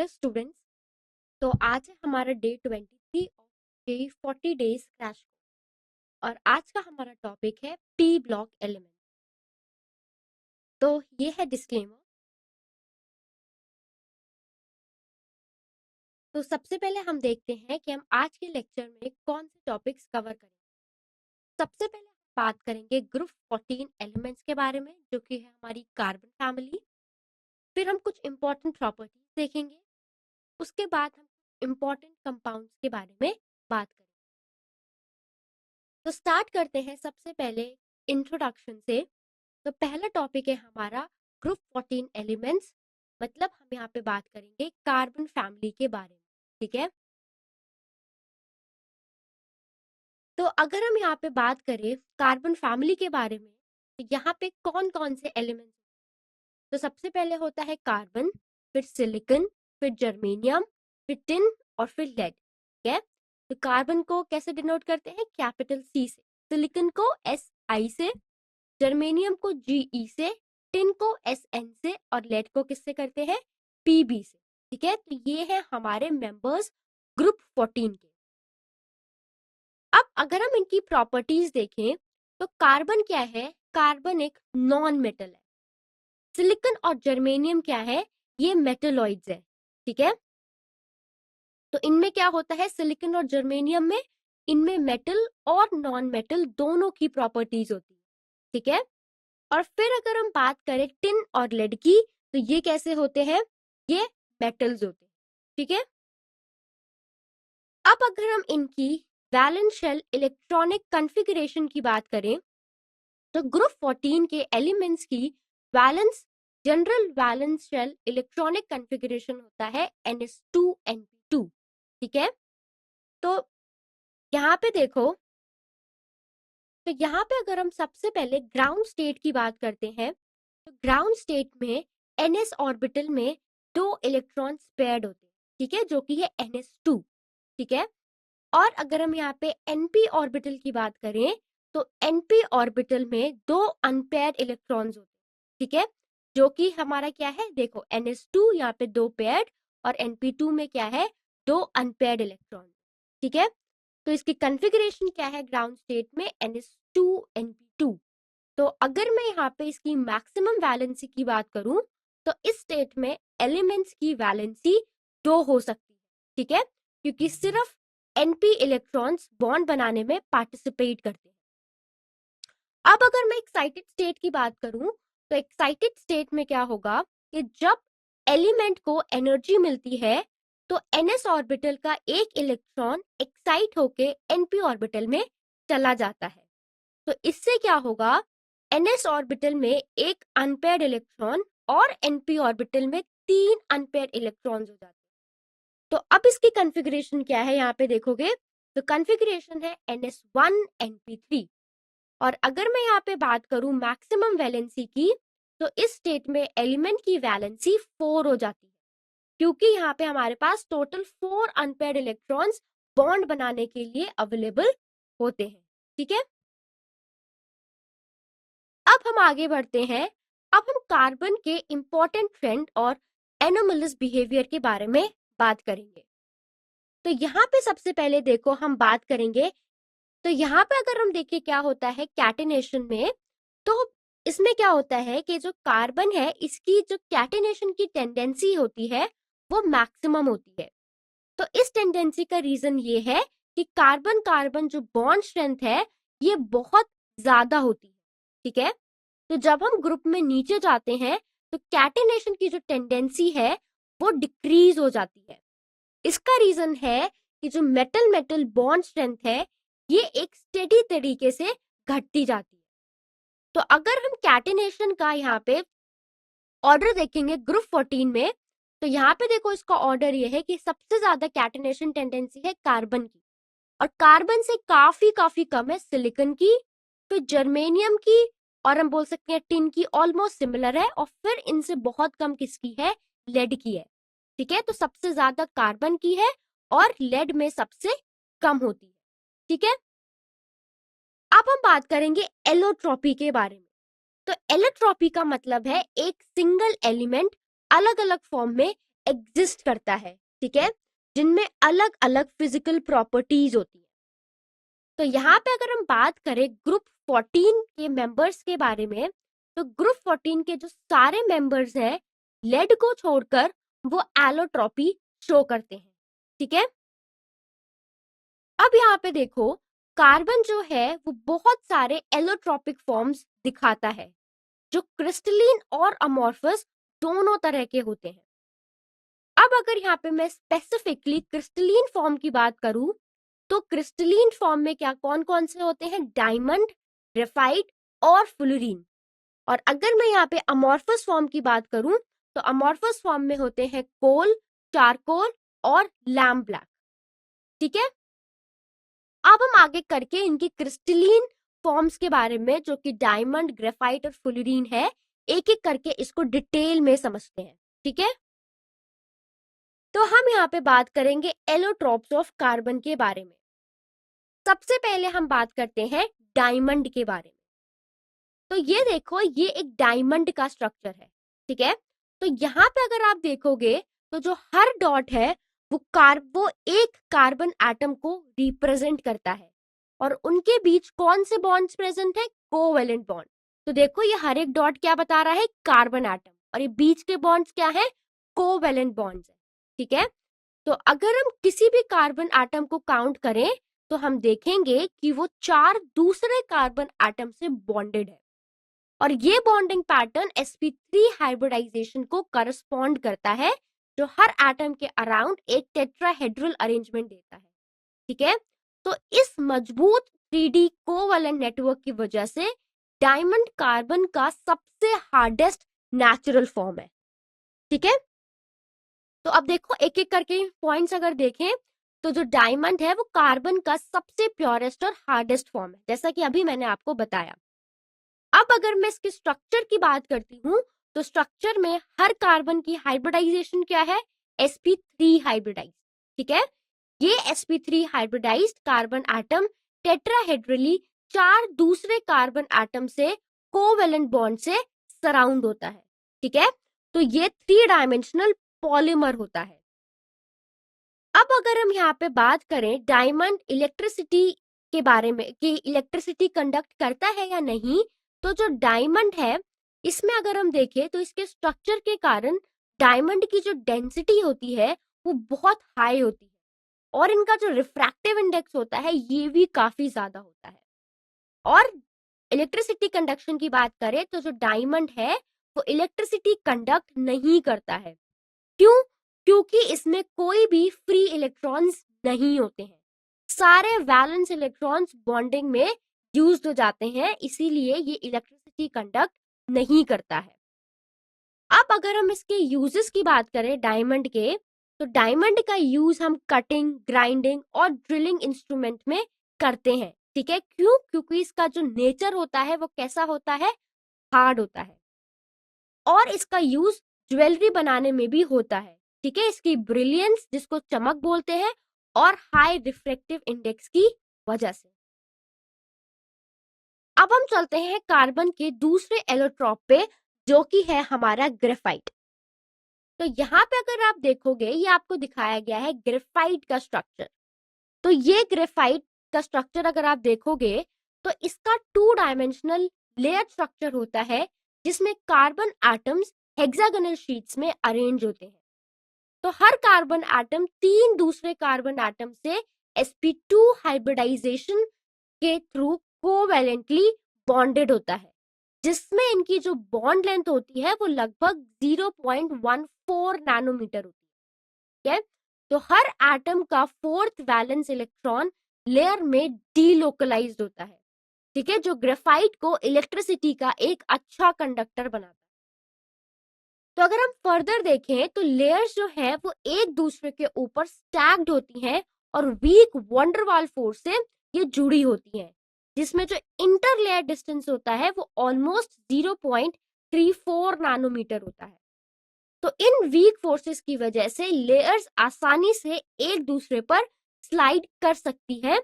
Hello students. तो आज है हमारा day 23 of JEE 40 days crash और आज का हमारा टॉपिक है पी ब्लॉक एलिमेंट। तो ये है डिस्क्लेमर। तो सबसे पहले हम देखते हैं कि हम आज के लेक्चर में कौन से टॉपिक्स कवर करेंगे। सबसे पहले हम बात करेंगे ग्रुप 14 एलिमेंट्स के बारे में, जो कि है हमारी कार्बन फैमिली। फिर हम कुछ इंपॉर्टेंट प्रॉपर्टीज देखेंगे। उसके बाद हम इंपॉर्टेंट कंपाउंड्स के बारे में बात करेंगे। तो स्टार्ट करते हैं सबसे पहले इंट्रोडक्शन से। तो पहला टॉपिक है हमारा ग्रुप 14 एलिमेंट्स, मतलब हम यहाँ पे बात करेंगे कार्बन फैमिली के बारे में। ठीक है, तो अगर हम यहाँ पे बात करें कार्बन फैमिली के बारे में, तो यहाँ पे कौन कौन से एलिमेंट्स। तो सबसे पहले होता है कार्बन, फिर सिलिकॉन, फिर जर्मेनियम, फिर टिन और फिर लेड। ठीक है, तो कार्बन को कैसे डिनोट करते हैं? कैपिटल सी से, सिलिकॉन को एस आई से, जर्मेनियम को जीई से, टिन को एसएन से और लेड को किससे करते हैं? पीबी से। ठीक है, तो ये है हमारे मेंबर्स ग्रुप 14 के। अब अगर हम इनकी प्रॉपर्टीज देखें तो कार्बन क्या है? कार्बन एक नॉन मेटल है। सिलिकॉन और जर्मेनियम क्या है? ये मेटलॉइड्स है। ठीक है, तो इनमें क्या होता है? सिलिकॉन और जर्मेनियम में, इनमें मेटल और नॉन मेटल दोनों की प्रॉपर्टीज होती है। ठीक है, और फिर अगर हम बात करें टिन और लेड की, तो ये कैसे होते हैं? ये मेटल्स होते हैं। ठीक है, अब अगर हम इनकी वैलेंस शेल इलेक्ट्रॉनिक कॉन्फ़िगरेशन की बात करें, तो ग्रुप 14 के एलिमेंट्स की valence general valence shell electronic configuration होता है NS2 NP2। ठीक है, तो यहाँ पे देखो, तो यहाँ पे अगर हम सबसे पहले ग्राउंड स्टेट की बात करते हैं, तो ग्राउंड स्टेट में NS ऑर्बिटल में 2 इलेक्ट्रॉन्स पेयर्ड होते हैं। ठीक है, जो कि है NS2। ठीक है, और अगर हम यहाँ पे NP ऑर्बिटल की बात करें, तो NP ऑर्बिटल में 2 अनपेयर्ड इलेक्ट्रॉन्स होते हैं। ठीक है, जो कि हमारा क्या है? देखो NS2 यहाँ पे 2 पेयर्ड और NP2 में क्या है? 2 अनपेयर्ड इलेक्ट्रॉन। ठीक है, तो इसकी कॉन्फ़िगरेशन क्या है ग्राउंड स्टेट में? NS2 NP2। तो अगर मैं यहाँ पे इसकी मैक्सिमम वैलेंसी की बात करूं, तो इस स्टेट में एलिमेंट्स की वैलेंसी 2 हो सकती है। ठीक है, क्योंकि सिर्फ NP इलेक्ट्रॉन्स बॉन्ड बनाने में पार्टिसिपेट करते हैं। अब अगर मैं एक्साइटेड स्टेट की बात करूं, तो एक्साइटेड स्टेट में क्या होगा कि जब एलिमेंट को एनर्जी मिलती है, तो NS ऑर्बिटल का एक इलेक्ट्रॉन एक्साइट होके NP ऑर्बिटल में चला जाता है। तो इससे क्या होगा? NS ऑर्बिटल में एक अनपेयर्ड इलेक्ट्रॉन और NP ऑर्बिटल में 3 अनपेयर्ड इलेक्ट्रॉन्स हो जाते हैं। तो अब इसकी कॉन्फ़िगरेशन क्या है? यहाँ पे देखोगे तो कॉन्फ़िगरेशन है NS1 NP3। और अगर मैं यहाँ पे बात करूं मैक्सिमम वैलेंसी की, तो इस स्टेट में एलिमेंट की वैलेंसी 4 हो जाती है, क्योंकि यहाँ पे हमारे पास टोटल 4 अनपेयर्ड इलेक्ट्रॉन्स बॉन्ड बनाने के लिए अवेलेबल होते हैं। ठीक है, अब हम आगे बढ़ते हैं। अब हम कार्बन के इंपॉर्टेंट ट्रेंड और एनोमलस बिहेवियर के बारे में बात करेंगे। तो यहाँ पे सबसे पहले देखो हम बात करेंगे, तो यहाँ पे अगर हम देखें क्या होता है कैटेनेशन में, तो इसमें क्या होता है कि जो कार्बन है, इसकी जो कैटेनेशन की टेंडेंसी होती है वो मैक्सिमम होती है। तो इस टेंडेंसी का रीजन ये है कि कार्बन कार्बन जो बॉन्ड स्ट्रेंथ है ये बहुत ज्यादा होती है। ठीक है, तो जब हम ग्रुप में नीचे जाते हैं, तो कैटेनेशन की जो टेंडेंसी है वो डिक्रीज हो जाती है। इसका रीजन है कि जो मेटल मेटल बॉन्ड स्ट्रेंथ है ये एक स्टेडी तरीके से घटती जाती है। तो अगर हम कैटेनेशन का यहाँ पे ऑर्डर देखेंगे ग्रुप 14 में, तो यहाँ पे देखो इसका ऑर्डर ये है कि सबसे ज्यादा कैटेनेशन टेंडेंसी है कार्बन की, और कार्बन से काफी काफी कम है सिलिकॉन की, फिर जर्मेनियम की, और हम बोल सकते हैं टिन की ऑलमोस्ट सिमिलर है, और फिर इनसे बहुत कम किसकी है? लेड की है। ठीक है, तो सबसे ज्यादा कार्बन की है और लेड में सबसे कम होती है। ठीक है, अब हम बात करेंगे एलोट्रॉपी के बारे में। तो एलोट्रॉपी का मतलब है एक सिंगल एलिमेंट अलग अलग फॉर्म में एग्जिस्ट करता है, ठीक है, जिनमें अलग अलग फिजिकल प्रॉपर्टीज होती है। तो यहाँ पे अगर हम बात करें ग्रुप 14 के मेंबर्स के बारे में, तो ग्रुप 14 के जो सारे मेंबर्स हैं लेड को छोड़कर वो एलोट्रॉपी शो करते हैं, ठीक है। अब यहाँ पे देखो कार्बन जो है वो बहुत सारे एलोट्रॉपिक फॉर्म्स दिखाता है जो क्रिस्टलीन और अमॉर्फस दोनों तरह के होते हैं। अब अगर यहाँ पे मैं स्पेसिफिकली क्रिस्टलीन फॉर्म की बात करूं, तो क्रिस्टलीन फॉर्म में क्या कौन कौन से होते हैं? डायमंड, ग्रेफाइट और फ्लोरीन। और अगर मैं यहाँ पे अमॉर्फस फॉर्म की बात करूं, तो अमॉर्फस फॉर्म में होते हैं कोल, चारकोल और लैम्प ब्लैक, ठीक है। अब हम आगे करके इनकी क्रिस्टलीन फॉर्म्स के बारे में, जो कि डायमंड, ग्रेफाइट और फ्लोरीन है, एक एक करके इसको डिटेल में समझते हैं, ठीक है। तो हम यहाँ पे बात करेंगे एलोट्रॉप्स ऑफ कार्बन के बारे में। सबसे पहले हम बात करते हैं डायमंड के बारे में। तो ये देखो, ये एक डायमंड का स्ट्रक्चर है, ठीक है। तो यहाँ पे अगर आप देखोगे तो जो हर डॉट है वो एक कार्बन एटम को रिप्रेजेंट करता है और उनके बीच कौन से बॉन्ड्स प्रेजेंट है? Covalent bond. तो देखो ये हर एक डॉट क्या बता रहा है? Carbon atom. और ये बीच के बॉन्ड्स क्या है? कोवेलेंट बॉन्ड्स है, ठीक है। तो अगर हम किसी भी कार्बन एटम को काउंट करें तो हम देखेंगे कि वो 4 दूसरे कार्बन एटम से बॉन्डेड है और ये बॉन्डिंग पैटर्न sp3 हाइब्रिडाइजेशन को करस्पॉन्ड करता है, जो हर एटम के अराउंड एक टेट्राहेड्रल अरेंजमेंट देता है, ठीक है। तो इस मजबूत 3D कोवैलेंट नेटवर्क की वजह से डायमंड कार्बन का सबसे हार्डेस्ट नेचुरल फॉर्म है, ठीक है। तो अब देखो एक एक करके पॉइंट्स अगर देखें तो जो डायमंड है वो कार्बन का सबसे प्योरेस्ट और हार्डेस्ट फॉर्म है, जैसा कि अभी मैंने आपको बताया। अब अगर मैं इसके स्ट्रक्चर की बात करती हूँ तो स्ट्रक्चर में हर कार्बन की हाइब्रिडाइजेशन क्या है? sp3 हाइब्रिडाइज, ठीक है। ये sp3 hybridised carbon atom tetrahedrally 4 दूसरे कार्बन एटम से कोवेलेंट बॉन्ड से सराउंड होता है, ठीक है। तो ये 3 डायमेंशनल पॉलीमर होता है। अब अगर हम यहाँ पे बात करें डायमंड इलेक्ट्रिसिटी के बारे में कि इलेक्ट्रिसिटी कंडक्ट करता है या नहीं, तो जो डायमंड है इसमें अगर हम देखें तो इसके स्ट्रक्चर के कारण डायमंड की जो डेंसिटी होती है वो बहुत हाई होती है और इनका जो रिफ्रैक्टिव इंडेक्स होता है ये भी काफी ज्यादा होता है। और इलेक्ट्रिसिटी कंडक्शन की बात करें तो जो डायमंड है वो इलेक्ट्रिसिटी कंडक्ट नहीं करता है। क्यों? क्योंकि इसमें कोई भी फ्री इलेक्ट्रॉन्स नहीं होते हैं, सारे वैलेंस इलेक्ट्रॉन्स बॉन्डिंग में यूज्ड हो जाते हैं, इसीलिए ये इलेक्ट्रिसिटी कंडक्ट नहीं करता है। अब अगर हम इसके यूजेस की बात करें डायमंड के, तो डायमंड का यूज हम कटिंग, ग्राइंडिंग और ड्रिलिंग इंस्ट्रूमेंट में करते हैं, ठीक है। क्यों? क्योंकि इसका जो नेचर होता है वो कैसा होता है? हार्ड होता है। और इसका यूज ज्वेलरी बनाने में भी होता है, ठीक है। इसकी ब्रिलियंस, जिसको चमक बोलते हैं, और हाई रिफ्रैक्टिव इंडेक्स की वजह से। अब हम चलते हैं कार्बन के दूसरे एलोट्रॉप पे, जो कि है हमारा ग्रेफाइट। तो यहाँ पे अगर आप देखोगे ये आपको दिखाया गया है ग्रेफाइट का स्ट्रक्चर। तो ये ग्रेफाइट का स्ट्रक्चर अगर आप देखोगे तो इसका 2 डायमेंशनल लेयर स्ट्रक्चर होता है जिसमें कार्बन एटम्स हेक्सागोनल शीट्स में अरेंज होते हैं। तो हर कार्बन एटम 3 दूसरे कार्बन एटम से sp2 हाइब्रिडाइजेशन के थ्रू कोवैलेंटली बॉन्डेड होता है, जिसमें इनकी जो बॉन्ड लेंथ होती है वो लगभग 0.14 नैनोमीटर होती है, ठीक है। तो हर एटम का 4th वैलेंस इलेक्ट्रॉन लेयर में डीलोकलाइज्ड होता है, ठीक है, जो ग्रेफाइट को इलेक्ट्रिसिटी का एक अच्छा कंडक्टर बनाता है। तो अगर हम फर्दर देखें तो लेयर्स जो है वो एक दूसरे के ऊपर स्टैक्ड होती हैं और वीक वंडरवाल फोर्स से ये जुड़ी होती हैं, जिसमें जो इंटर लेयर डिस्टेंस होता है वो ऑलमोस्ट 0.34 नैनोमीटर होता है। तो इन वीक फोर्सेस की वजह से लेयर्स आसानी से एक दूसरे पर स्लाइड कर सकती है,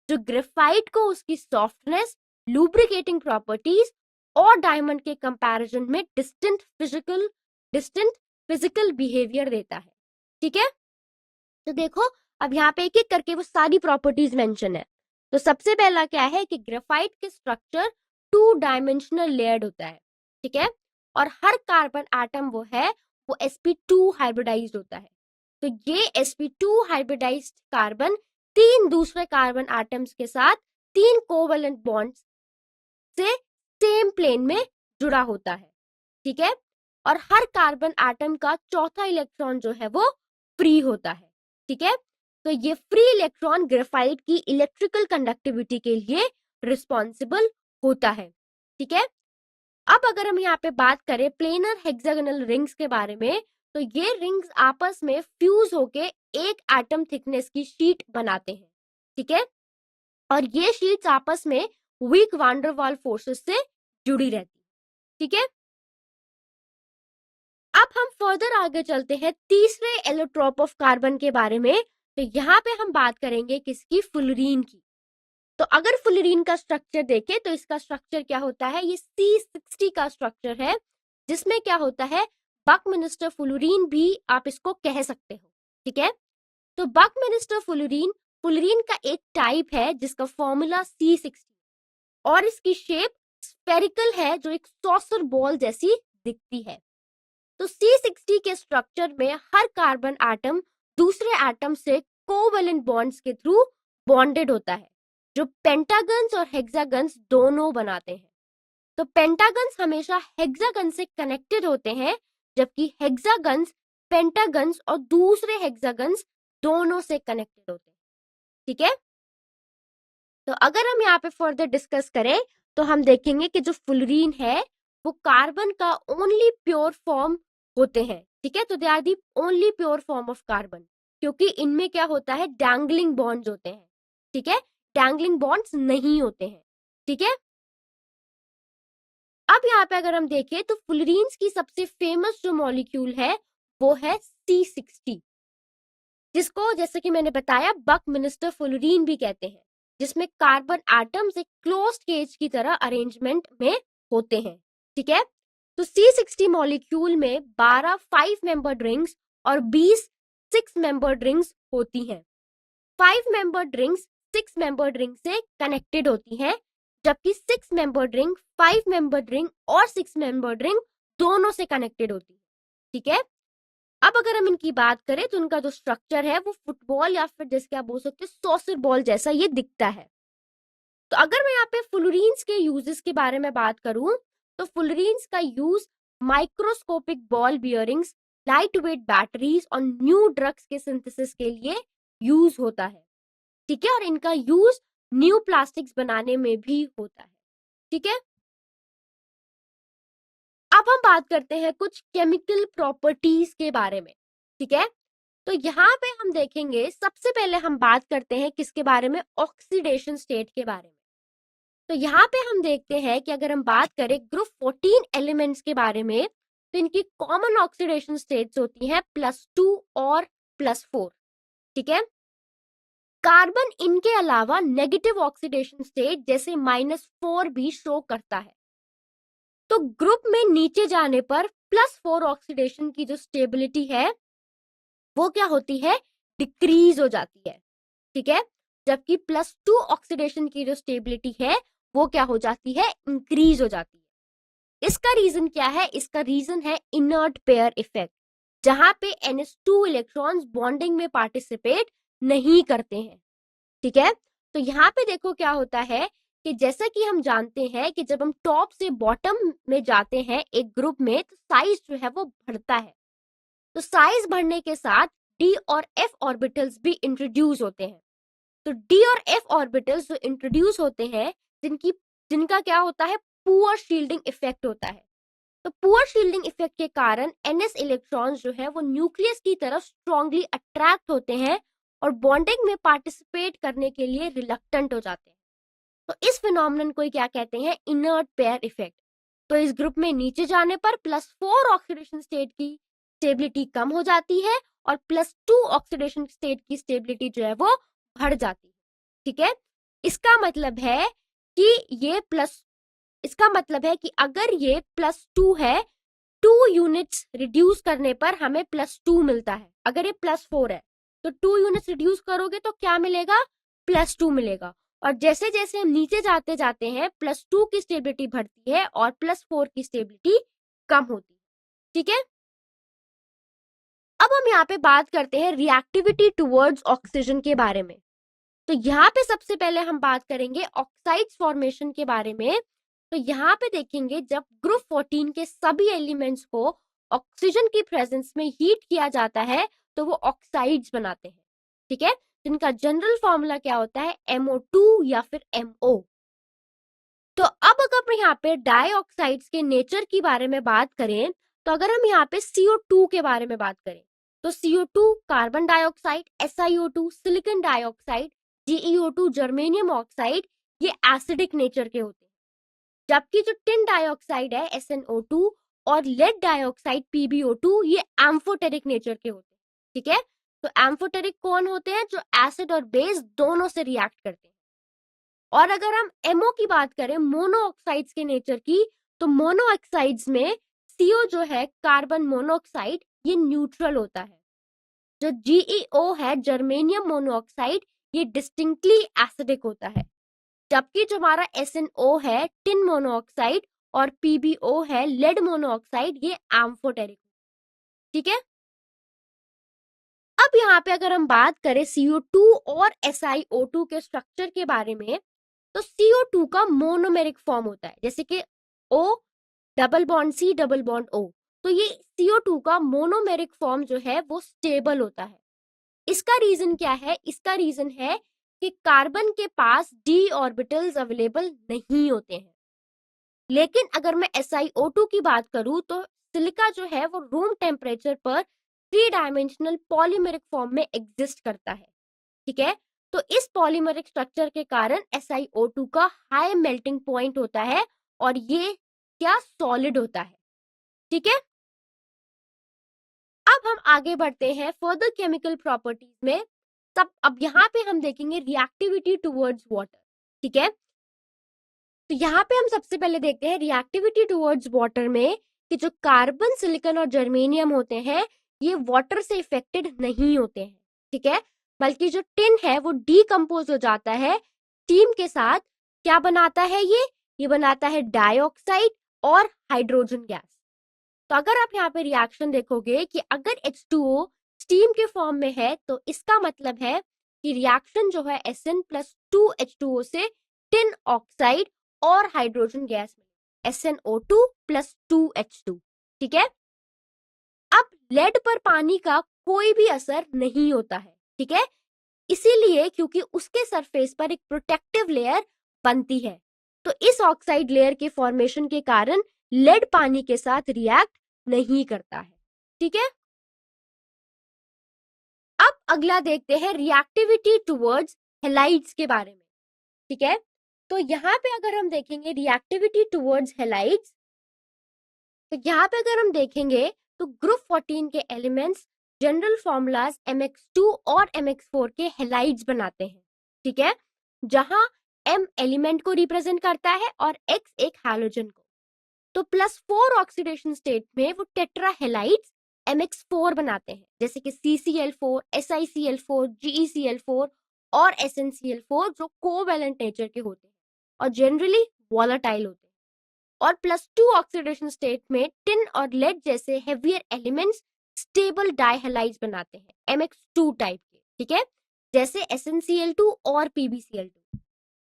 जो ग्रेफाइट को उसकी सॉफ्टनेस, लुब्रिकेटिंग प्रॉपर्टीज और डायमंड के कंपैरिजन में डिस्टेंट फिजिकल बिहेवियर देता है। ठीक है, तो देखो अब यहाँ पे एक एक करके वो सारी प्रॉपर्टीज मेंशन है। तो सबसे पहला क्या है कि ग्रेफाइट के स्ट्रक्चर 2 डायमेंशनल लेयर्ड होता है। ठीक है, और हर कार्बन एटम वो है वो sp2 हाइब्रिडाइज्ड होता है। तो ये sp2 हाइब्रिडाइज्ड कार्बन 3 दूसरे कार्बन एटम्स के साथ 3 कोवेलेंट बॉन्ड्स से सेम प्लेन में जुड़ा होता है। ठीक है, और हर कार्बन एटम का चौथा इलेक्ट्रॉन जो है वो फ्री होता है। ठीक है, तो ये फ्री इलेक्ट्रॉन ग्रेफाइट की इलेक्ट्रिकल कंडक्टिविटी के लिए रिस्पॉन्सिबल होता है। ठीक है, अब अगर हम यहाँ पे बात करें प्लेनर हेक्सागोनल रिंग्स के बारे में, तो ये रिंग्स आपस में फ्यूज होके एक एटम थिकनेस की शीट बनाते हैं। ठीक है, और ये शीट्स आपस में वीक वांडर वाल फोर्सेस से जुड़ी रहती है। ठीक है, अब हम फर्दर आगे चलते हैं तीसरे एलोट्रोप ऑफ कार्बन के बारे में। तो यहाँ पे हम बात करेंगे किसकी, फुलरीन की। तो अगर फुलरीन का स्ट्रक्चर देखें तो इसका स्ट्रक्चर क्या होता है, ये C60 का स्ट्रक्चर है, जिसमें क्या होता है बकमिनिस्टर फुलरीन भी आप इसको कह सकते हो। ठीक है, तो बकमिनिस्टर फुलरीन फुलरीन का एक टाइप है जिसका फॉर्मूला C60 और इसकी शेप स्फेरिकल है जो एक सॉसर बॉल जैसी दिखती है। तो C60 के स्ट्रक्चर में हर कार्बन एटम दूसरे एटम से कोवेलेंट बॉन्ड्स के थ्रू बॉन्डेड होता है, जो पेंटागन्स और हेक्सागन्स दोनों बनाते हैं। तो पेंटागन्स हमेशा हेक्सागन से कनेक्टेड होते हैं, जबकि हेक्सागन्स पेंटागन्स और दूसरे हेक्सागन्स दोनों से कनेक्टेड होते हैं। ठीक है, तो अगर हम यहाँ पे फर्दर डिस्कस करें तो हम देखेंगे कि जो फुलरीन है वो कार्बन का ओनली प्योर फॉर्म होते हैं। ठीक है, तो they are the only pure form of carbon, क्योंकि इनमें क्या होता है डैंगलिंग बॉन्ड्स होते हैं। ठीक है, डैंगलिंग बॉन्ड्स नहीं होते हैं। ठीक है, अब यहाँ पे अगर हम देखें तो फुलरीन्स की सबसे फेमस जो मॉलिक्यूल है वो है C60, जिसको जैसे कि मैंने बताया बकमिनिस्टर फुलरीन भी कहते हैं, जिसमें कार्बन एटम्स एक क्लोज्ड केज की तरह अरेंजमेंट में होते हैं। ठीक है, तो C60 मॉलिक्यूल में 12 5 मेंबर्ड रिंग्स और 20 6 मेंबर्ड रिंग्स होती हैं। 5 मेंबर्ड रिंग्स 6 मेंबर्ड रिंग से कनेक्टेड होती हैं, जबकि 6 मेंबर्ड रिंग 5 मेंबर्ड रिंग और 6 मेंबर्ड रिंग दोनों से कनेक्टेड होती है। ठीक है, अब अगर हम इनकी बात करें तो इनका जो स्ट्रक्चर है वो फुटबॉल या फिर जैसे आप बोल सकते हैं सॉसर बॉल जैसा ये दिखता है। तो अगर मैं यहाँ पे फुलरीन्स के यूजेस के बारे में बात करूं तो फुलरीन्स का use microscopic ball bearings, light weight batteries और न्यू ड्रग्स के सिंथेसिस के लिए यूज होता है। ठीक है, और इनका यूज न्यू प्लास्टिक्स बनाने में भी होता है। ठीक है, अब हम बात करते हैं कुछ केमिकल प्रॉपर्टीज के बारे में। ठीक है, तो यहाँ पे हम देखेंगे सबसे पहले हम बात करते हैं किसके बारे में, ऑक्सीडेशन स्टेट के बारे में। तो यहाँ पे हम देखते हैं कि अगर हम बात करें ग्रुप 14 एलिमेंट्स के बारे में तो इनकी कॉमन ऑक्सीडेशन स्टेट्स होती हैं +2 और +4। ठीक है, कार्बन इनके अलावा नेगेटिव ऑक्सीडेशन स्टेट जैसे -4 भी शो करता है। तो ग्रुप में नीचे जाने पर +4 ऑक्सीडेशन की जो स्टेबिलिटी है वो क्या होती है, डिक्रीज हो जाती है। ठीक है, जबकि +2 ऑक्सीडेशन की जो स्टेबिलिटी है वो क्या हो जाती है, इंक्रीज हो जाती है। इसका रीजन क्या है, इसका रीजन है इनर्ट पेयर इफेक्ट, जहां पे NH2 इलेक्ट्रॉन्स बॉन्डिंग में पार्टिसिपेट नहीं करते हैं। ठीक है, तो यहाँ पे देखो क्या होता है कि जैसा कि हम जानते हैं कि जब हम टॉप से बॉटम में जाते हैं एक ग्रुप में तो साइज जो है वो बढ़ता है। तो साइज बढ़ने के साथ D और F ऑर्बिटल्स भी इंट्रोड्यूस होते हैं। तो D और F ऑर्बिटल्स जो इंट्रोड्यूस होते हैं जिनका क्या होता है, पुअर शील्डिंग इफेक्ट होता है। तो पुअर शील्डिंग इफेक्ट के कारण NS इलेक्ट्रॉन्स जो है वो न्यूक्लियस की तरफ स्ट्रांगली अट्रैक्ट होते हैं और बॉन्डिंग में पार्टिसिपेट करने के लिए रिलक्टेंट हो जाते हैं। तो इस फिनोमेनन को क्या कहते हैं, इनर्ट पेयर इफेक्ट। तो इस ग्रुप में नीचे जाने पर +4 ऑक्सीडेशन स्टेट की स्टेबिलिटी कम हो जाती है और +2 ऑक्सीडेशन स्टेट की स्टेबिलिटी जो है वो बढ़ जाती है। ठीक है, इसका मतलब है कि ये इसका मतलब है कि अगर ये +2 है 2 यूनिट्स रिड्यूस करने पर हमें +2 मिलता है। अगर ये +4 है तो 2 यूनिट्स रिड्यूस करोगे तो क्या मिलेगा? +2 मिलेगा। और जैसे जैसे हम नीचे जाते जाते हैं +2 की स्टेबिलिटी बढ़ती है और +4 की स्टेबिलिटी कम होती है। ठीक है, अब हम यहाँ पे बात करते हैं रिएक्टिविटी टुवर्ड्स ऑक्सीजन के बारे में। तो यहाँ पे सबसे पहले हम बात करेंगे ऑक्साइड्स फॉर्मेशन के बारे में। तो यहाँ पे देखेंगे जब ग्रुप 14 के सभी एलिमेंट्स को ऑक्सीजन की प्रेजेंस में हीट किया जाता है तो वो ऑक्साइड्स बनाते हैं। ठीक है, जिनका जनरल फॉर्मूला क्या होता है? MO2 या फिर MO। तो अब अगर हम यहाँ पे डाइऑक्साइड्स के नेचर के बारे में बात करें तो अगर हम यहाँ पे CO2 के बारे में बात करें तो CO2 carbon dioxide, SiO2 silicon dioxide, GeO2 germanium oxide, ये एसिडिक नेचर के होते हैं। जबकि जो टिन डाइऑक्साइड है SnO2 और लेड डाइऑक्साइड PbO2 ये एम्फोटेरिक नेचर के होते हैं। ठीक है, तो एम्फोटेरिक कौन होते हैं? जो एसिड और बेस दोनों से रिएक्ट करते हैं। और अगर हम MO की बात करें, मोनो ऑक्साइड्स के नेचर की, तो मोनो ऑक्साइड्स में CO जो है कार्बन मोनोऑक्साइड ये न्यूट्रल होता है। जो GeO है जर्मेनियम मोनोऑक्साइड ये डिस्टिंक्टली एसिडिक होता है। जबकि जो हमारा SnO है टिन मोनोऑक्साइड और PbO है लेड मोनोऑक्साइड ये एम्फोटेरिक। ठीक है, अब यहाँ पे अगर हम बात करें CO2 और SiO2 के स्ट्रक्चर के बारे में तो CO2 का मोनोमेरिक फॉर्म होता है, जैसे कि O double bond C double bond O। तो ये CO2 का मोनोमेरिक फॉर्म जो है वो स्टेबल होता है। इसका रीजन क्या है? इसका रीजन है कि कार्बन के पास d ऑर्बिटल्स अवेलेबल नहीं होते हैं। लेकिन अगर मैं SiO2 की बात करूं तो सिलिका जो है वो रूम टेम्परेचर पर 3 डायमेंशनल पॉलीमेरिक फॉर्म में एग्जिस्ट करता है। ठीक है, तो इस पॉलीमेरिक स्ट्रक्चर के कारण SiO2 का हाई मेल्टिंग पॉइंट होता है और ये क्या सॉलिड होता है। ठीक है, अब हम आगे बढ़ते हैं फर्दर केमिकल प्रॉपर्टीज में। तब अब यहाँ पे हम देखेंगे रिएक्टिविटी टुवर्ड्स वाटर। ठीक है, तो यहाँ पे हम सबसे पहले देखते हैं रिएक्टिविटी टुवर्ड्स वाटर में कि जो कार्बन, सिलिकॉन और जर्मेनियम होते हैं ये वाटर से इफेक्टेड नहीं होते हैं। ठीक है, बल्कि जो टिन है वो डीकम्पोज हो जाता है स्टीम के साथ। क्या बनाता है ये बनाता है डाइऑक्साइड और हाइड्रोजन गैस। तो अगर आप यहाँ पे रिएक्शन देखोगे कि अगर H2O स्टीम के फॉर्म में है तो इसका मतलब है कि रिएक्शन जो है Sn+2H2O से टिन ऑक्साइड और हाइड्रोजन गैस में SnO2+2H2। ठीक है, अब लेड पर पानी का कोई भी असर नहीं होता है। ठीक है, इसीलिए क्योंकि उसके सरफेस पर एक प्रोटेक्टिव लेयर बनती है। तो इस ऑक्साइड लेयर के फॉर्मेशन के कारण लेड पानी के साथ रिएक्ट नहीं करता है। ठीक है, अब अगला देखते हैं रिएक्टिविटी टुवर्ड्स हैलाइड्स के बारे में। ठीक है, तो यहाँ पे अगर हम देखेंगे रिएक्टिविटी टुवर्ड्स हैलाइड्स, तो यहाँ पे अगर हम देखेंगे तो ग्रुप 14 के एलिमेंट्स जनरल फॉर्मूलाज MX2 और MX4 के हैलाइड्स बनाते हैं। ठीक है, जहां M एलिमेंट को रिप्रेजेंट करता है और X एक हैलोजन को। तो +4 ऑक्सीडेशन स्टेट में वो टेट्रा हैलाइड्स MX4 बनाते हैं, जैसे कि CCl4, SiCl4, GeCl4 और SnCl4 जो कोवैलेंट नेचर के होते हैं और जनरली वॉलेटाइल होते हैं। और +2 ऑक्सीडेशन स्टेट में टिन और लेड जैसे हेवियर एलिमेंट्स स्टेबल डाइहैलाइड्स बनाते हैं MX2 टाइप के। ठीक है, जैसे SnCl2 और PbCl2।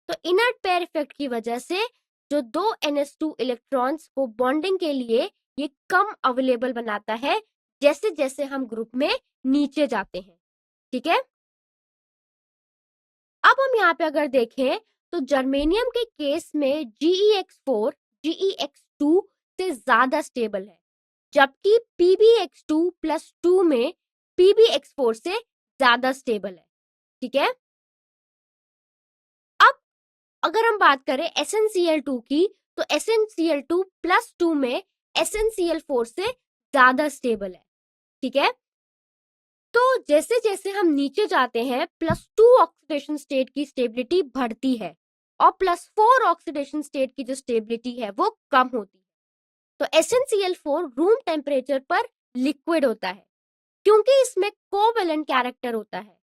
तो इनर्ट पेयर इफेक्ट की वजह से जो दो NH2 इलेक्ट्रॉन्स को बॉन्डिंग के लिए ये कम अवेलेबल बनाता है जैसे जैसे हम ग्रुप में नीचे जाते हैं। ठीक है, अब हम यहाँ पे अगर देखें तो जर्मेनियम के केस में GeX4 GeX2 से ज्यादा स्टेबल है, जबकि PbX2+2 में PbX4 से ज्यादा स्टेबल है। ठीक है, अब अगर हम बात करें SnCl2 की तो SnCl2+2 में SnCl4 से ज्यादा स्टेबल है। ठीक है, तो जैसे जैसे हम नीचे जाते हैं +2 ऑक्सीडेशन स्टेट की स्टेबिलिटी बढ़ती है और +4 ऑक्सीडेशन स्टेट की जो स्टेबिलिटी है वो कम होती है। तो SnCl4 रूम टेम्परेचर पर लिक्विड होता है क्योंकि इसमें कोवेलेंट कैरेक्टर होता है।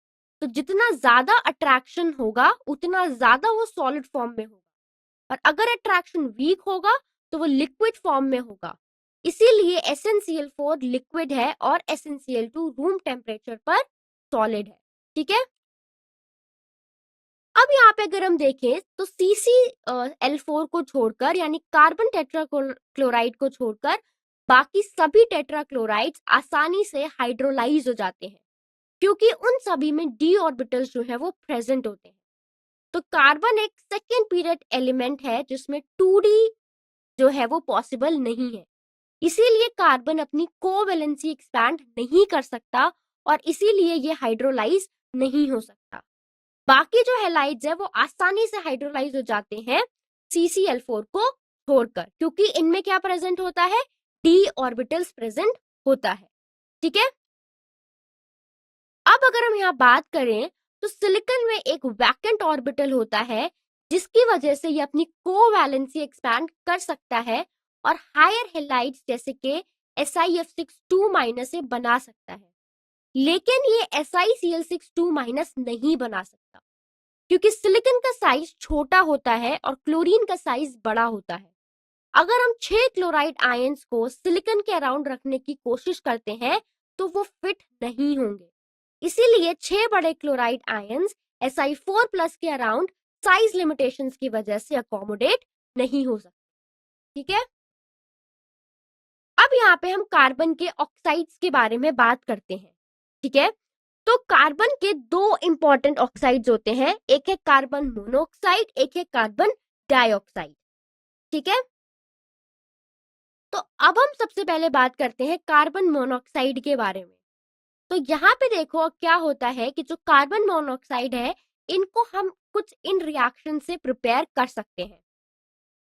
तो जितना ज्यादा अट्रैक्शन होगा उतना ज्यादा वो सॉलिड फॉर्म में होगा, और अगर अट्रैक्शन वीक होगा तो वो लिक्विड फॉर्म में होगा। इसीलिए SnCl4 लिक्विड है और SnCl2 रूम टेम्परेचर पर सॉलिड है। ठीक है, अब यहाँ पे अगर हम देखें तो CCl4 को छोड़कर यानी कार्बन टेट्राक्लोराइड को छोड़कर बाकी सभी टेट्राक्लोराइड्स आसानी से हाइड्रोलाइज हो जाते हैं क्योंकि उन सभी में d ऑर्बिटल्स जो है वो प्रेजेंट होते हैं। तो कार्बन एक सेकेंड पीरियड एलिमेंट है जिसमें 2D जो है वो पॉसिबल नहीं है, इसीलिए कार्बन अपनी कोवेलेंसी एक्सपैंड नहीं कर सकता और इसीलिए ये हाइड्रोलाइज नहीं हो सकता। बाकी जो हैलाइड्स है वो आसानी से हाइड्रोलाइज हो जाते हैं CCl4 को छोड़कर क्योंकि इनमें क्या प्रेजेंट होता है, d ऑर्बिटल्स प्रेजेंट होता है। ठीक है, अब अगर हम यहाँ बात करें तो सिलिकॉन में एक वैकेंट ऑर्बिटल होता है जिसकी वजह से ये अपनी कोवैलेंसी एक्सपैंड कर सकता है और हायर हैलाइड्स जैसे कि SiF6 2- से बना सकता है, लेकिन ये SiCl6 2- नहीं बना सकता क्योंकि सिलिकॉन का साइज छोटा होता है और क्लोरीन का साइज बड़ा होता है। अगर हम 6 क्लोराइड आयंस को सिलिकॉन के अराउंड रखने की कोशिश करते हैं तो वो फिट नहीं होंगे, इसीलिए 6 बड़े क्लोराइड आयंस Si4+ के अराउंड साइज लिमिटेशंस की वजह से अकोमोडेट नहीं हो सकते। ठीक है, अब यहाँ पे हम कार्बन के ऑक्साइड्स के बारे में बात करते हैं। ठीक है, तो कार्बन के 2 इंपॉर्टेंट ऑक्साइड्स होते हैं, एक है कार्बन मोनोऑक्साइड, एक है कार्बन डाइऑक्साइड। ठीक है, तो अब हम सबसे पहले बात करते हैं कार्बन मोनोऑक्साइड के बारे में। तो यहाँ पे देखो क्या होता है कि जो कार्बन मोनोऑक्साइड है इनको हम कुछ इन रिएक्शन से प्रिपेयर कर सकते हैं।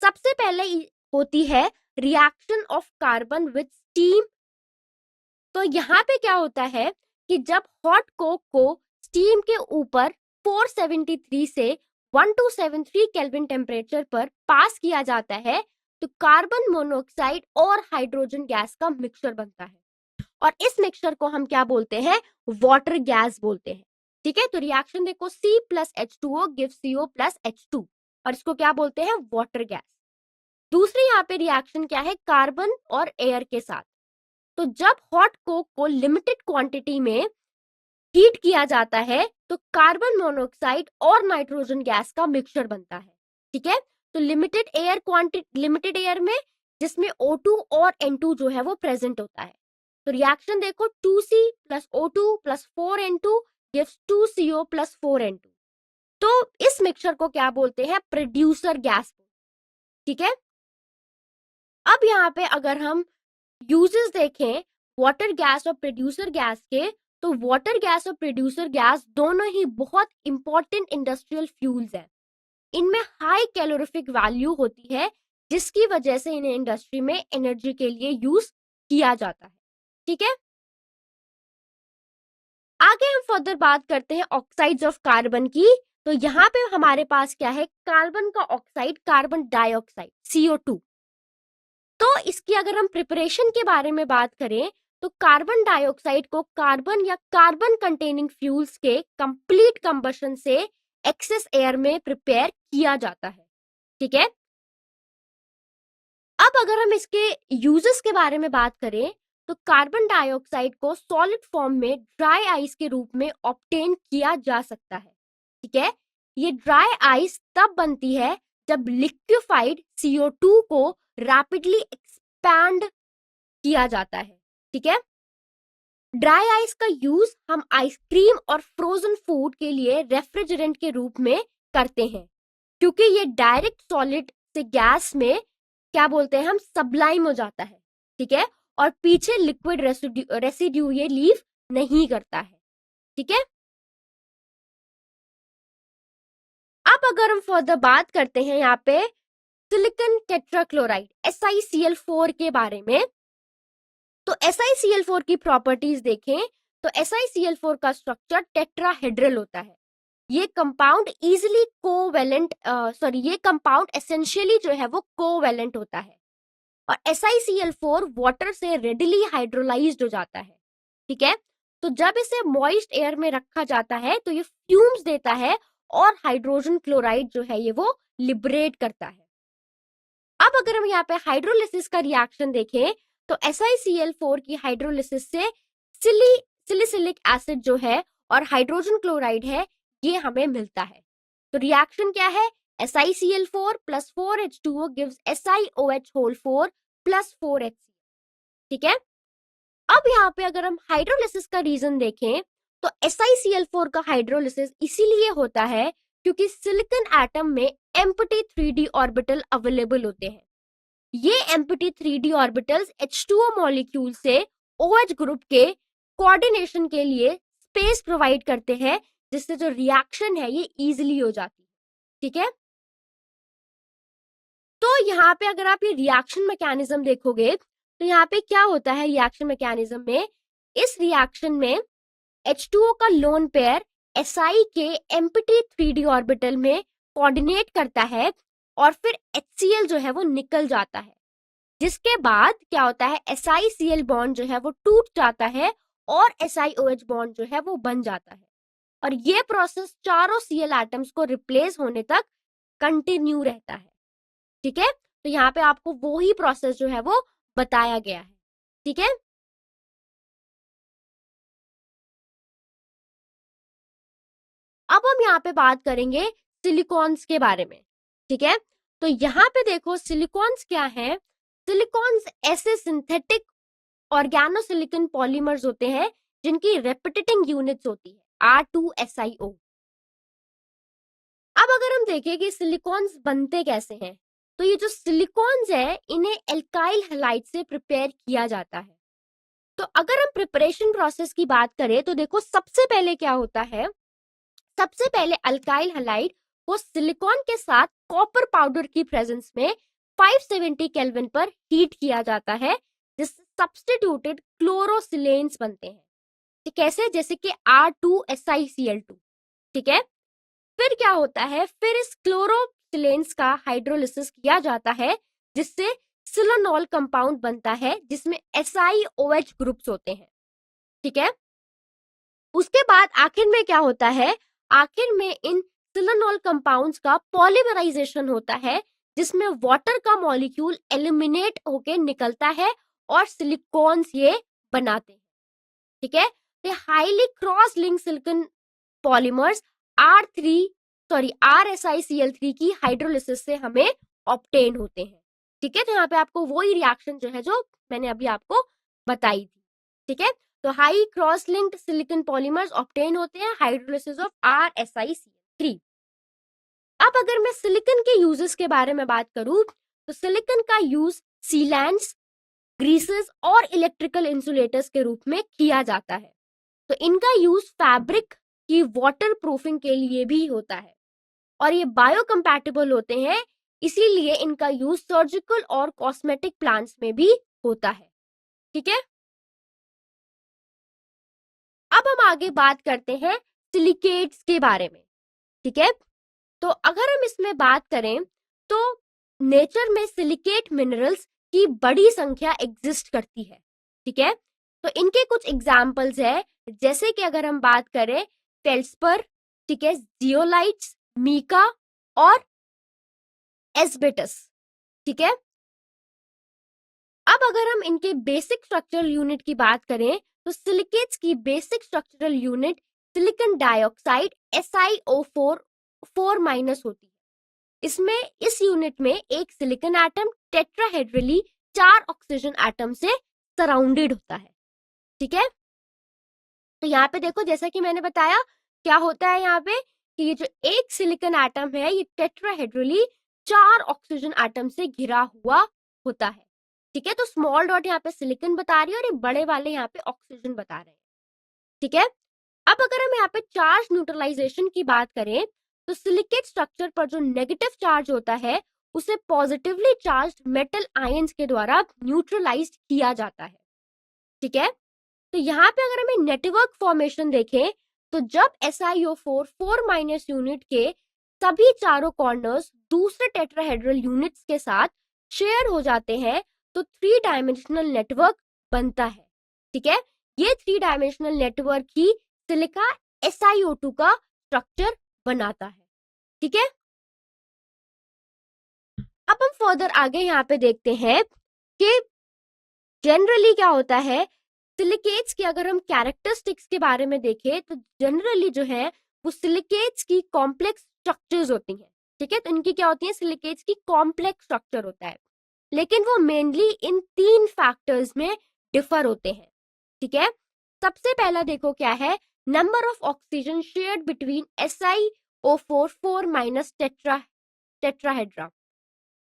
सबसे पहले होती है reaction of carbon with steam. तो यहाँ पे क्या होता है कि जब हॉट कोक को स्टीम के ऊपर 473 से 1273 केल्विन टेम्परेचर पर पास किया जाता है तो कार्बन मोनोऑक्साइड और हाइड्रोजन गैस का मिक्सचर बनता है और इस मिक्सचर को हम क्या बोलते हैं, वाटर गैस बोलते हैं। ठीक है, तो रिएक्शन देखो C+H2O gives CO+H2 और इसको क्या बोलते हैं, वाटर गैस। दूसरी यहाँ पे रिएक्शन क्या है, कार्बन और एयर के साथ। तो जब हॉट कोक को लिमिटेड क्वांटिटी में हीट किया जाता है तो कार्बन मोनोऑक्साइड और नाइट्रोजन गैस का मिक्सचर बनता है। ठीक है, तो लिमिटेड एयर में जिसमें O2 और N2 जो है वो प्रेजेंट होता है। तो रिएक्शन देखो 2C + O2 + 4N2 gives 2CO + 4N2। तो इस मिक्सचर को क्या बोलते हैं, प्रोड्यूसर गैस। ठीक है, अब यहाँ पे अगर हम यूजेस देखें वाटर गैस और प्रोड्यूसर गैस के, तो वाटर गैस और प्रोड्यूसर गैस दोनों ही बहुत इंपॉर्टेंट इंडस्ट्रियल फ्यूल्स हैं। इनमें हाई कैलोरीफिक वैल्यू होती है जिसकी वजह से इन्हें इंडस्ट्री में एनर्जी के लिए यूज किया जाता है। ठीक है, आगे हम फर्दर बात करते हैं ऑक्साइड्स ऑफ कार्बन की। तो यहाँ पे हमारे पास क्या है, कार्बन का ऑक्साइड कार्बन डाइऑक्साइड CO2। तो इसकी अगर हम प्रिपरेशन के बारे में बात करें तो कार्बन डाइऑक्साइड को कार्बन या कार्बन कंटेनिंग फ्यूल्स के कंप्लीट कंबशन से एक्सेस एयर में प्रिपेयर किया जाता है। ठीक है, अब अगर हम इसके यूजेस के बारे में बात करें तो कार्बन डाइऑक्साइड को सॉलिड फॉर्म में ड्राई आइस के रूप में ऑब्टेन किया जा सकता है। ठीक है, ये ड्राई आइस तब बनती है जब लिक्विफाइड CO2 को रैपिडली एक्सपैंड किया जाता है। ठीक है, ड्राई आइस का यूज हम आइसक्रीम और फ्रोजन फूड के लिए रेफ्रिजरेंट के रूप में करते हैं क्योंकि ये डायरेक्ट सॉलिड से गैस में क्या बोलते हैं हम, सबलाइम हो जाता है। ठीक है, और पीछे लिक्विड रेसिड्यू ये लीव नहीं करता है। ठीक है, अब अगर हम फर्दर बात करते हैं यहाँ पे सिलिकॉन टेट्राक्लोराइड SiCl4 के बारे में, तो SiCl4 की प्रॉपर्टीज देखें तो SiCl4 का स्ट्रक्चर टेट्राहेड्रल होता है। ये कंपाउंड इजीली कोवैलेंट ये कंपाउंड एसेंशियली जो है वो कोवैलेंट होता है और SiCl4 वाटर से रेडिली हाइड्रोलाइज्ड हो जाता है, ठीक है। तो जब इसे मॉइस्ट एयर में रखा जाता है तो ये फ्यूम्स देता है और हाइड्रोजन क्लोराइड जो है ये वो लिबरेट करता है। अब अगर हम यहाँ पे हाइड्रोलिसिस का रिएक्शन देखें तो SiCl4 की हाइड्रोलिसिस से सिलिसिलिक एसिड जो है और हाइड्रोजन क्लोराइड है ये हमें मिलता है। तो रिएक्शन क्या है, SiCl4 plus 4H2O gives SiOH whole 4 plus 4HCl, ठीक है। अब यहाँ पे अगर हम हाइड्रोलिसिस का रीजन देखें तो SiCl4 का हाइड्रोलिसिस इसीलिए होता है क्योंकि सिलिकॉन एटम में एम्प्टी 3d ऑर्बिटल अवेलेबल होते हैं। ये empty 3d orbitals H2O molecule से OH ग्रुप के कोऑर्डिनेशन के लिए स्पेस प्रोवाइड करते हैं, जिससे जो रिएक्शन है ये इजीली हो जाती है, ठीक है। तो यहाँ पे अगर आप ये रिएक्शन मैकेनिज्म देखोगे तो यहाँ पे क्या होता है रिएक्शन मैकेनिज्म में, इस रिएक्शन में H2O का लोन पेयर Si के एम्प्टी 3d ऑर्बिटल में कोऑर्डिनेट करता है और फिर HCl जो है वो निकल जाता है, जिसके बाद क्या होता है SiCl बॉन्ड जो है वो टूट जाता है और SiOH बॉन्ड जो है वो बन जाता है। और ये प्रोसेस चारों Cl एटम्स को रिप्लेस होने तक कंटिन्यू रहता है, ठीक है। तो यहाँ पे आपको वो ही प्रोसेस जो है वो बताया गया है, ठीक है। अब हम यहाँ पे बात करेंगे सिलिकॉन्स के बारे में, ठीक है। तो यहाँ पे देखो सिलिकॉन्स क्या है, सिलिकॉन्स ऐसे सिंथेटिक ऑर्गेनोसिलिकॉन पॉलीमर्स होते हैं जिनकी रेपिटेटिंग यूनिट्स होती है R2SiO। अब अगर हम देखें कि सिलिकॉन्स बनते कैसे हैं, तो ये जो सिलिकॉन्स है इन्हें एल्काइल हैलाइड से प्रिपेयर किया जाता है। तो अगर हम प्रिपरेशन प्रोसेस की बात करें तो देखो सबसे पहले क्या होता है, सबसे पहले अल्काइल हैलाइड को सिलिकॉन के साथ कॉपर पाउडर की प्रेजेंस में 570 केल्विन पर हीट किया जाता है, जिससे सब्स्टिट्यूटेड क्लोरोसिलेन्स बनते हैं, तो कैसे, जैसे कि R2SiCl2, ठीक है। फिर क्या होता है, फिर इस क्लोरोसिलेन्स का हाइड्रोलिसिस किया जाता है जिससे सिलोनॉल कंपाउंड बनता है जिसमें SiOH ग्रुप्स होते हैं, ठीक है। उसके बाद आखिर में क्या होता है, आखिर में इन सिलोनॉल कंपाउंड्स का पॉलीमराइजेशन होता है जिसमें वाटर का मॉलिक्यूल एलिमिनेट होके निकलता है और सिलिकॉन्स ये बनाते हैं, ठीक है। तो highly cross link silicon polymers RSiCl3 की हाइड्रोलिसिस से हमें ऑब्टेन होते हैं, ठीक है। तो यहाँ पे आपको वही रिएक्शन जो है जो मैंने अभी आपको बताई थी, ठीक है। तो high cross linked silicon polymers obtain होते हैं हाइड्रोलिसिस ऑफ RSiCl3। अब अगर मैं सिलिकॉन के यूजेस के बारे में बात करूं तो सिलिकॉन का यूज सीलैंड्स, ग्रीसेस और इलेक्ट्रिकल इंसुलेटर्स के रूप में किया जाता है। तो इनका यूज फैब्रिक की वाटर प्रूफिंग के लिए भी होता है और ये बायोकम्पैटिबल होते हैं, इसीलिए इनका यूज सर्जिकल और कॉस्मेटिक प्लांट्स में भी होता है, ठीक है। अब हम आगे बात करते हैं सिलिकेट्स के बारे में, ठीक है। तो अगर हम इसमें बात करें तो नेचर में सिलिकेट मिनरल्स की बड़ी संख्या एग्जिस्ट करती है, ठीक है। तो इनके कुछ एग्जाम्पल्स है, जैसे कि अगर हम बात करें फेल्सपर, ठीक है, जियोलाइट्स, मीका और एस्बेटस, ठीक है। अब अगर हम इनके बेसिक स्ट्रक्चरल यूनिट की बात करें तो सिलिकेट्स की basic structural unit silicon dioxide SiO4 होती है। इसमें इस यूनिट में एक silicon atom tetrahedrally 4 oxygen atom से सराउंडेड होता है, ठीक है। तो यहाँ पे देखो जैसा कि मैंने बताया क्या होता है यहाँ पे कि ये जो एक सिलिकॉन एटम है ये टेट्राहेड्रली 4 ऑक्सीजन एटम से घिरा हुआ होता है, ठीक है। तो स्मॉल डॉट यहाँ पे सिलिकॉन बता रही है और ये बड़े वाले यहाँ पे ऑक्सीजन बता रहे हैं, ठीक है। अब अगर हम यहाँ पे चार्ज न्यूट्रलाइजेशन की बात करें तो सिलिकेट स्ट्रक्चर पर जो नेगेटिव चार्ज होता है उसे पॉजिटिवली चार्ज्ड मेटल आयंस के द्वारा न्यूट्रलाइज्ड किया जाता है, ठीक है। तो यहाँ पे अगर हमें नेटवर्क फॉर्मेशन देखें तो जब SiO4 4- यूनिट के सभी चारों कॉर्नर्स दूसरे टेट्राहेड्रल यूनिट्स के साथ शेयर हो जाते हैं तो 3 डायमेंशनल नेटवर्क बनता है। ठीक है, ये 3 डायमेंशनल नेटवर्क ही सिलिका SiO2 का स्ट्रक्चर बनाता है। ठीक है, अब हम फर्दर आगे यहाँ पे देखते हैं कि जनरली क्या होता है सिलिकेट्स की। अगर हम कैरेक्टरिस्टिक्स के बारे में देखें तो जनरली जो है वो सिलिकेट्स की कॉम्प्लेक्स स्ट्रक्चर्स होती हैं। ठीक है, तो इनकी क्या होती है, सिलिकेट्स की कॉम्प्लेक्स स्ट्रक्चर होता है, लेकिन वो मेनली इन 3 फैक्टर्स में डिफर होते हैं। ठीक है, सबसे पहला देखो क्या है, number of oxygen shared between SiO4 4- tetrahedra.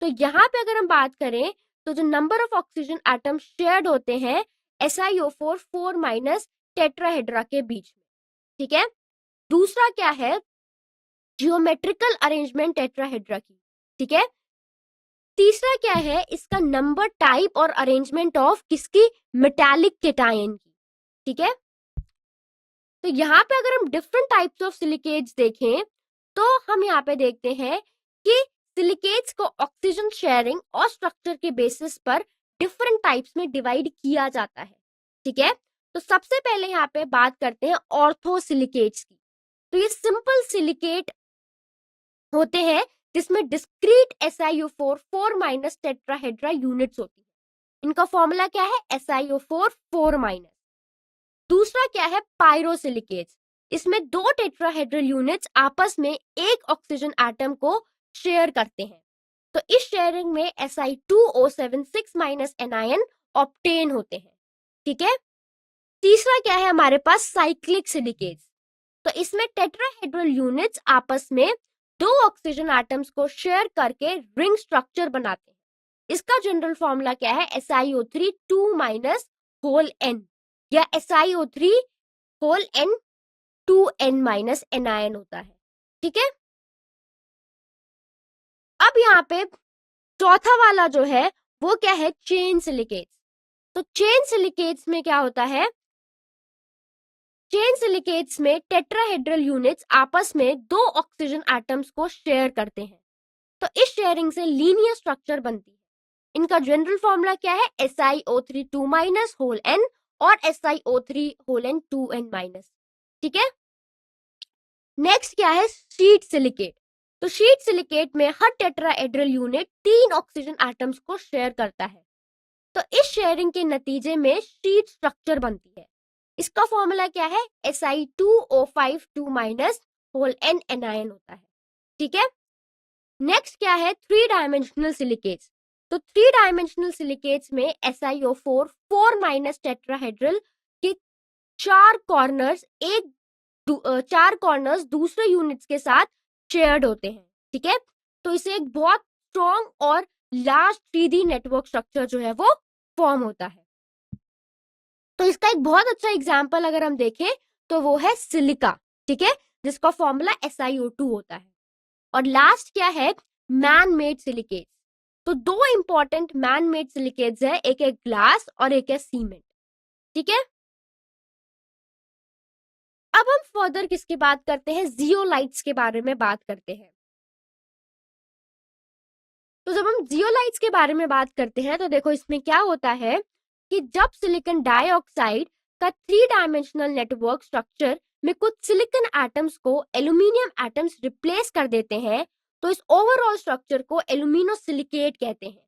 तो यहाँ पे अगर हम बात करें तो जो number of oxygen atom shared होते हैं SiO4 4- टेट्राहेड्रा के बीच में। ठीक है, दूसरा क्या है, जियोमेट्रिकल अरेंजमेंट टेट्राहेड्रा की। ठीक है, तीसरा क्या है, इसका नंबर, टाइप और अरेंजमेंट ऑफ किसकी, मेटालिक केटायन की। ठीक है, तो यहाँ पे अगर हम डिफरेंट टाइप्स ऑफ सिलिकेट्स देखें तो हम यहाँ पे देखते हैं कि सिलिकेट्स को ऑक्सीजन शेयरिंग और स्ट्रक्चर के बेसिस पर डिफरेंट टाइप्स में डिवाइड किया जाता है। ठीक है, तो सबसे पहले यहाँ पे बात करते हैं ऑर्थोसिलिकेट्स की। तो ये सिंपल सिलिकेट होते हैं जिसमें डिस्क्रीट SiO4 4- टेट्राहेड्रा यूनिट्स होती है। इनका फॉर्मूला क्या है, SiO4 4-। दूसरा क्या है, पायरोसिलिकेट्स। इसमें 2 टेट्राहेड्रल यूनिट्स आपस में एक ऑक्सीजन एटम को शेयर करते हैं, तो इस शेयरिंग में Si2O7 6- एनायन ऑब्टेन होते हैं। ठीक है, तीसरा क्या है हमारे पास, साइक्लिक सिलिकेट्स। तो इसमें टेट्राहेड्रल यूनिट्स आपस में 2 ऑक्सीजन एटम्स को शेयर करके रिंग स्ट्रक्चर बनाते हैं। इसका जनरल फॉर्मूला क्या है, SiO3 2- या SiO3 2n- एनायन होता है। ठीक है, अब यहाँ पे चौथा वाला जो है वो क्या है, चेन सिलिकेट्स। तो चेन सिलिकेट्स में क्या होता है, चेन सिलिकेट्स में टेट्राहेड्रल यूनिट्स आपस में 2 ऑक्सीजन एटम्स को शेयर करते हैं, तो इस शेयरिंग से लीनियर स्ट्रक्चर बनती है। इनका जनरल फॉर्मूला क्या है, SiO3 2- और SiO3 2n-। ठीक है, नेक्स्ट क्या है, शीट सिलिकेट। तो शीट सिलिकेट में हर टेट्राहेड्रल यूनिट 3 ऑक्सीजन एटम्स को शेयर करता है, तो इस शेयरिंग के नतीजे में शीट स्ट्रक्चर बनती है। इसका फॉर्मूला क्या है, Si2O5 2- एनायन होता है। ठीक है, नेक्स्ट क्या है, 3 डायमेंशनल सिलिकेट्स। तो 3 डायमेंशनल सिलिकेट्स में SiO4 4- टेट्राहेड्रल के 4 कॉर्नर्स दूसरे यूनिट्स के साथ शेयर्ड होते हैं। ठीक है, तो इसे एक बहुत स्ट्रॉन्ग और लार्ज 3D नेटवर्क स्ट्रक्चर जो है वो फॉर्म होता है। तो इसका एक बहुत अच्छा एग्जांपल अगर हम देखें तो वो है सिलिका। ठीक है, जिसका फॉर्मूला SiO2 होता है। और लास्ट क्या है, मैन मेड सिलिकेट्स। तो 2 इंपॉर्टेंट मैन मेड सिलिकेट्स है, एक है ग्लास और एक है सीमेंट। ठीक है, अब हम फर्दर किसकी बात करते हैं, जियोलाइट्स के बारे में बात करते हैं। तो जब हम जियोलाइट्स के बारे में बात करते हैं तो देखो इसमें क्या होता है कि जब सिलिकॉन डाइऑक्साइड का 3 डायमेंशनल नेटवर्क स्ट्रक्चर में कुछ सिलिकॉन एटम्स को एल्यूमिनियम एटम्स रिप्लेस कर देते हैं, तो इस ओवरऑल स्ट्रक्चर को एल्यूमिनोसिलिकेट कहते हैं।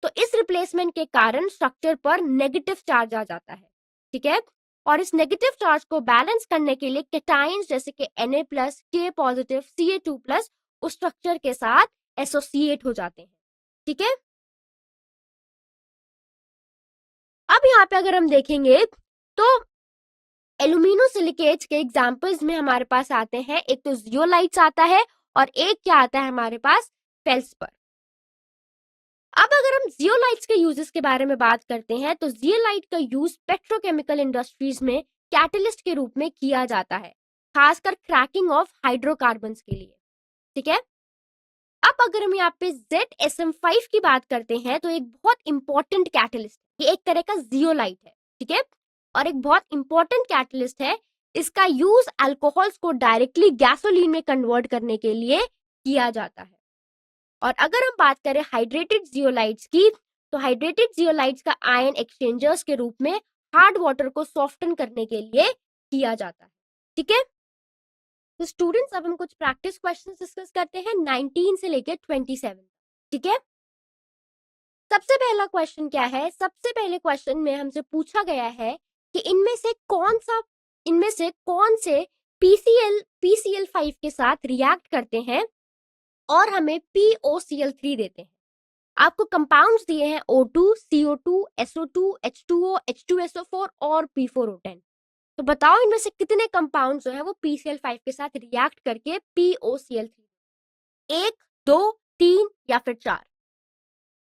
तो इस रिप्लेसमेंट के कारण स्ट्रक्चर पर नेगेटिव चार्ज आ जाता है। ठीक है, और इस नेगेटिव चार्ज को बैलेंस करने के लिए कैटायंस जैसे कि Na+, K+, Ca2+ उस स्ट्रक्चर के साथ एसोसिएट हो जाते हैं। ठीक है, अब यहाँ पे अगर हम देखेंगे तो एल्यूमिनोसिलिकेट्स के एग्जांपल्स में हमारे पास आते हैं, एक तो जियोलाइट्स आता है और एक क्या आता है हमारे पास, फेल्सपर। अब अगर हम जियोलाइट्स के यूजेस के बारे में बात करते हैं तो जियोलाइट का यूज पेट्रोकेमिकल इंडस्ट्रीज में कैटलिस्ट के रूप में किया जाता है, खासकर क्रैकिंग ऑफ हाइड्रोकार्बन्स के लिए। ठीक है, अब अगर हम यहाँ पे ZSM5 की बात करते हैं तो एक बहुत इंपॉर्टेंट कैटलिस्ट, ये एक तरह का जियोलाइट है। ठीक है, और एक बहुत इंपॉर्टेंट कैटलिस्ट है। इसका यूज अल्कोहल्स को डायरेक्टली गैसोलीन में कन्वर्ट करने के लिए किया जाता है। और अगर हम बात करें हाइड्रेटेड जियोलाइट्स की तो हाइड्रेटेड जियोलाइट्स का आयन एक्सचेंजर्स के रूप में हार्ड वाटर को सॉफ्टन करने के लिए किया जाता है। ठीक है, तो स्टूडेंट्स अब हम कुछ प्रैक्टिस क्वेश्चंस डिस्कस करते हैं 19 से लेकर 27। ठीक है, सबसे पहला क्वेश्चन क्या है? सबसे पहले क्वेश्चन में हमसे पूछा गया है कि इनमें से कौन से PCl5 के साथ रिएक्ट करते हैं और हमें POCl3 देते हैं। आपको कंपाउंड्स दिए हैं O2, CO2, SO2, H2O, H2SO4 और P4O10। तो बताओ इनमें से कितने कंपाउंड्स जो है वो PCl5 के साथ रिएक्ट करके POCl3, 1, 2, 3 या फिर 4?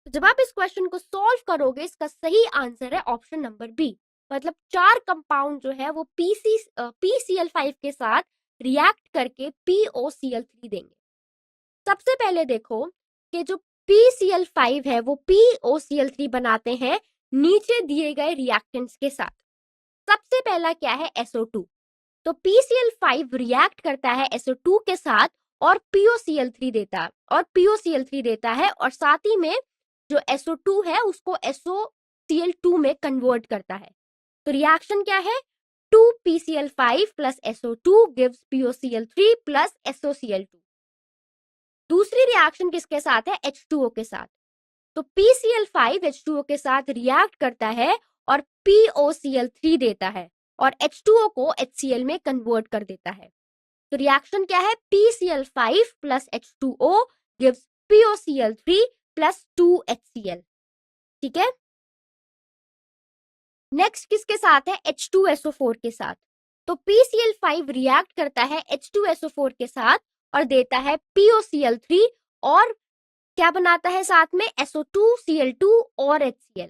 तो जब आप इस क्वेश्चन को सॉल्व करोगे इसका सही आंसर है ऑप्शन नंबर बी, मतलब 4 कंपाउंड जो है वो PCl5 के साथ रिएक्ट करके POCl3 देंगे। सबसे पहले देखो कि जो PCl5 है वो POCl3 बनाते हैं नीचे दिए गए रिएक्टेंट्स के साथ। सबसे पहला क्या है? SO2। तो PCl5 रिएक्ट करता है SO2 के साथ और POCl3 देता है और साथ ही में जो SO2 है उसको SOCl2 में कन्वर्ट करता है। तो रिएक्शन क्या है? 2PCl5 plus SO2 gives POCl3 plus SOCl2। दूसरी रिएक्शन किसके साथ है? H2O के साथ। तो PCl5 H2O के साथ रिएक्ट करता है और POCl3 देता है और H2O को HCl में कन्वर्ट कर देता है। तो रिएक्शन क्या है? PCl5 plus H2O gives POCl3 plus 2HCl। ठीक है, नेक्स्ट किसके साथ है? H2SO4 के साथ। तो PCl5 रिएक्ट करता है H2SO4 के साथ और देता है POCl3 और क्या बनाता है साथ में? SO2Cl2 और HCl।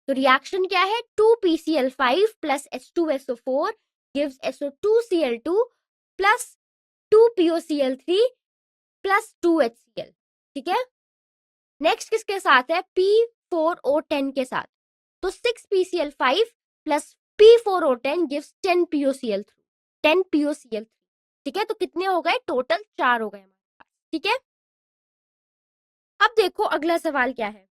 तो रिएक्शन क्या है? 2PCl5 plus H2SO4 gives SO2Cl2 plus 2POCl3 plus 2HCl। ठीक है, नेक्स्ट किसके साथ है? P4O10 के साथ। तो 6PCl5 plus P4O10 gives 10POCl3। ठीक है, तो कितने हो गए? टोटल 4 हो गए हमारे पास। ठीक है, अब देखो अगला सवाल क्या है।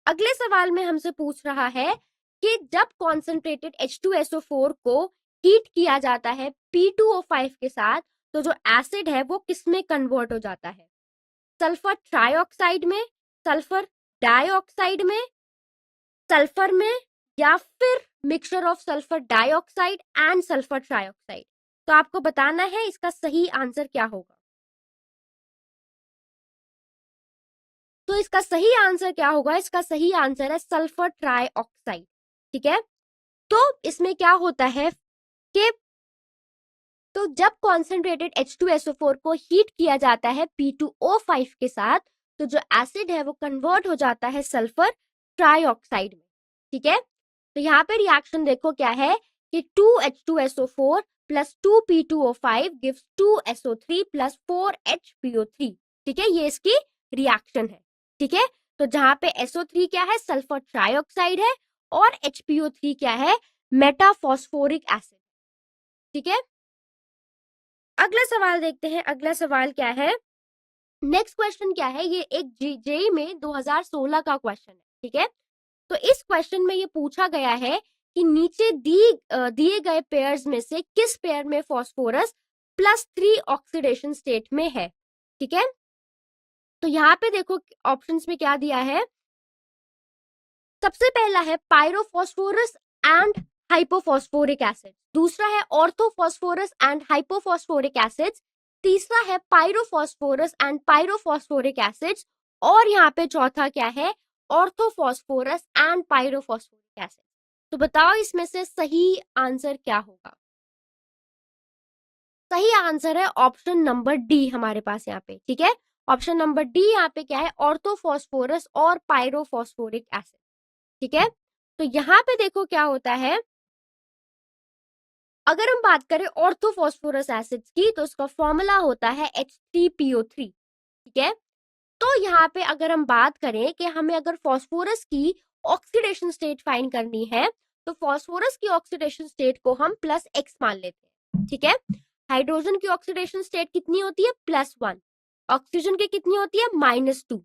अगले सवाल में हमसे पूछ रहा है कि जब कॉन्सेंट्रेटेड H2SO4 को हीट किया जाता है P2O5 के साथ तो जो एसिड है वो किस में कन्वर्ट हो जाता है? सल्फर ट्राइऑक्साइड में, सल्फर डाइऑक्साइड में, सल्फर में, या फिर mixture of sulphur dioxide and sulphur trioxide. तो आपको बताना है इसका सही आंसर क्या होगा। तो इसका सही आंसर क्या होगा? इसका सही आंसर है सल्फर ट्राइऑक्साइड। ठीक है, तो इसमें क्या होता है कि तो जब कॉन्सेंट्रेटेड H2SO4 को हीट किया जाता है P2O5 के साथ तो जो एसिड है वो कन्वर्ट हो जाता है सल्फर ट्राइऑक्साइड में। ठीक है, तो यहाँ पे रिएक्शन देखो क्या है कि 2H2SO4 plus 2P2O5 gives 2SO3 plus 4HPO3। ठीक है, ये इसकी रिएक्शन है। ठीक है, तो जहां पे SO3 क्या है? सल्फर ट्राइऑक्साइड है और HPO3 क्या है? Metaphosphoric acid. ठीक है, अगला सवाल देखते हैं। अगला सवाल क्या है? नेक्स्ट क्वेश्चन क्या है? ये एक जेई में 2016 का क्वेश्चन है। ठीक है, तो इस क्वेश्चन में ये पूछा गया है कि नीचे दिए गए पेयर्स में से किस पेयर में फास्फोरस +3 ऑक्सीडेशन स्टेट में है? ठीक है, तो यहाँ पे देखो ऑप्शंस में क्या दिया है। सबसे पहला है पायरोफॉस्फोरस एंड हाइपोफॉस्फोरिक एसिड, दूसरा है ऑर्थोफॉस्फोरस एंड हाइपोफॉस्फोरिक एसिड्स, तीसरा है पायरोफॉस्फोरस एंड पायरोफॉस्फोरिक एसिड्स और यहाँ पे चौथा क्या है? Orthophosphorus and pyrophosphoric acid. तो बताओ इसमें से सही आंसर क्या होगा? सही आंसर है ऑप्शन नंबर डी हमारे पास यहाँ पे। ठीक है, ऑप्शन नंबर डी यहाँ पे क्या है? ऑर्थोफॉस्फोरस और पायरोफॉस्फोरिक एसिड। ठीक है, तो यहाँ पे देखो क्या होता है। अगर हम बात करें ऑर्थोफॉस्फोरस एसिड्स की तो उसका फॉर्मूला होता है H3PO3। ठीक है, तो यहाँ पे अगर हम बात करें कि हमें अगर फास्फोरस की ऑक्सीडेशन स्टेट फाइंड करनी है तो फास्फोरस की ऑक्सीडेशन स्टेट को हम +X मान लेते हैं। ठीक है, हाइड्रोजन की ऑक्सीडेशन स्टेट कितनी होती है? +1। ऑक्सीजन की कितनी होती है? -2।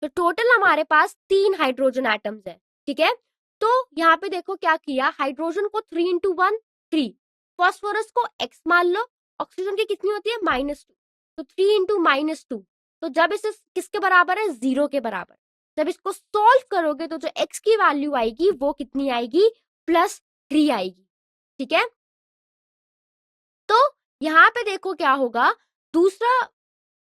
तो टोटल हमारे पास 3 हाइड्रोजन एटम्स है। ठीक है। तो यहाँ पे देखो क्या किया, हाइड्रोजन को 3 into 1 3, फॉस्फोरस को x मान लो, ऑक्सीजन की कितनी होती है -2, तो 3 into -2, तो जब इसे किसके बराबर है, 0 के बराबर। जब इसको सोल्व करोगे तो जो x की वैल्यू आएगी वो कितनी आएगी, +3 आएगी, ठीक है। तो यहाँ पे देखो क्या होगा, दूसरा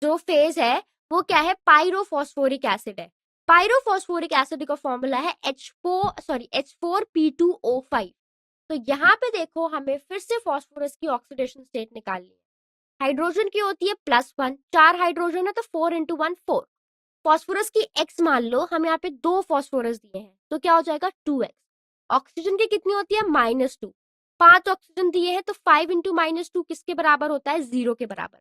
जो फेज है वो क्या है, पायरोफॉस्फोरिक एसिड है। पायरोफॉस्फोरिक एसिड का फॉर्मूला है H4P2O5। तो यहाँ पे देखो हमें फिर से फॉस्फोरस की ऑक्सीडेशन स्टेट निकालनी है। हाइड्रोजन की होती है +1, 4 हाइड्रोजन है तो 4 into 1 4। फॉस्फोरस की x मान लो, हम यहाँ पे 2 फॉस्फोरस दिए हैं तो क्या हो जाएगा 2x। ऑक्सीजन की कितनी होती है -2, 5 ऑक्सीजन दिए हैं तो 5 into -2 किसके बराबर होता है, 0 के बराबर।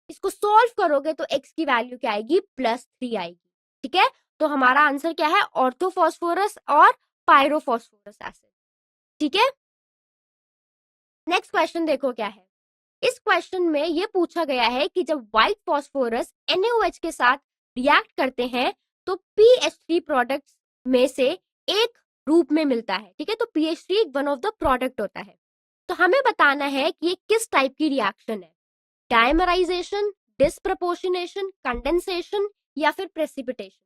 इसको सोल्व करोगे तो x की वैल्यू क्या आएगी, +3 आएगी, ठीक है। तो हमारा आंसर क्या है, ऑर्थोफॉस्फोरस और पायरोफॉस्फोरस एसिड, ठीक है। नेक्स्ट क्वेश्चन देखो क्या है। इस क्वेश्चन में ये पूछा गया है कि जब व्हाइट फॉस्फोरस NaOH के साथ रिएक्ट करते हैं तो PH3 प्रोडक्ट्स में से एक रूप में मिलता है, ठीक है। तो PH3 one of the product होता है। तो हमें बताना है कि ये किस टाइप की रिएक्शन है, डायमराइजेशन, डिस्प्रपोर्शनेशन, कंडेंसेशन या फिर प्रेसिपिटेशन।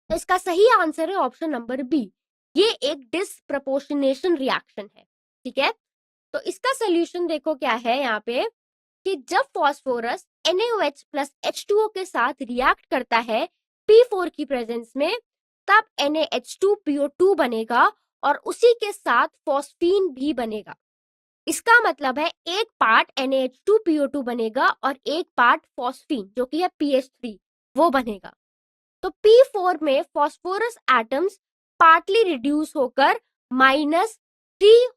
तो इसका सही आंसर है ऑप्शन नंबर बी, ये एक डिस्प्रपोर्शनेशन रिएक्शन है, ठीक है। तो इसका सोल्यूशन देखो क्या है यहाँ पे, कि जब फॉस्फोरस NaOH प्लस H2O के साथ रिएक्ट करता है P4 की प्रेजेंस में, तब NaH2PO2 बनेगा और उसी के साथ फॉस्फीन भी बनेगा। इसका मतलब है एक पार्ट NaH2PO2 बनेगा और एक पार्ट फॉस्फीन जो कि है PH3 वो बनेगा। तो P4 में फॉस्फोरस एटम्स पार्टली रिड्यूस होकर -3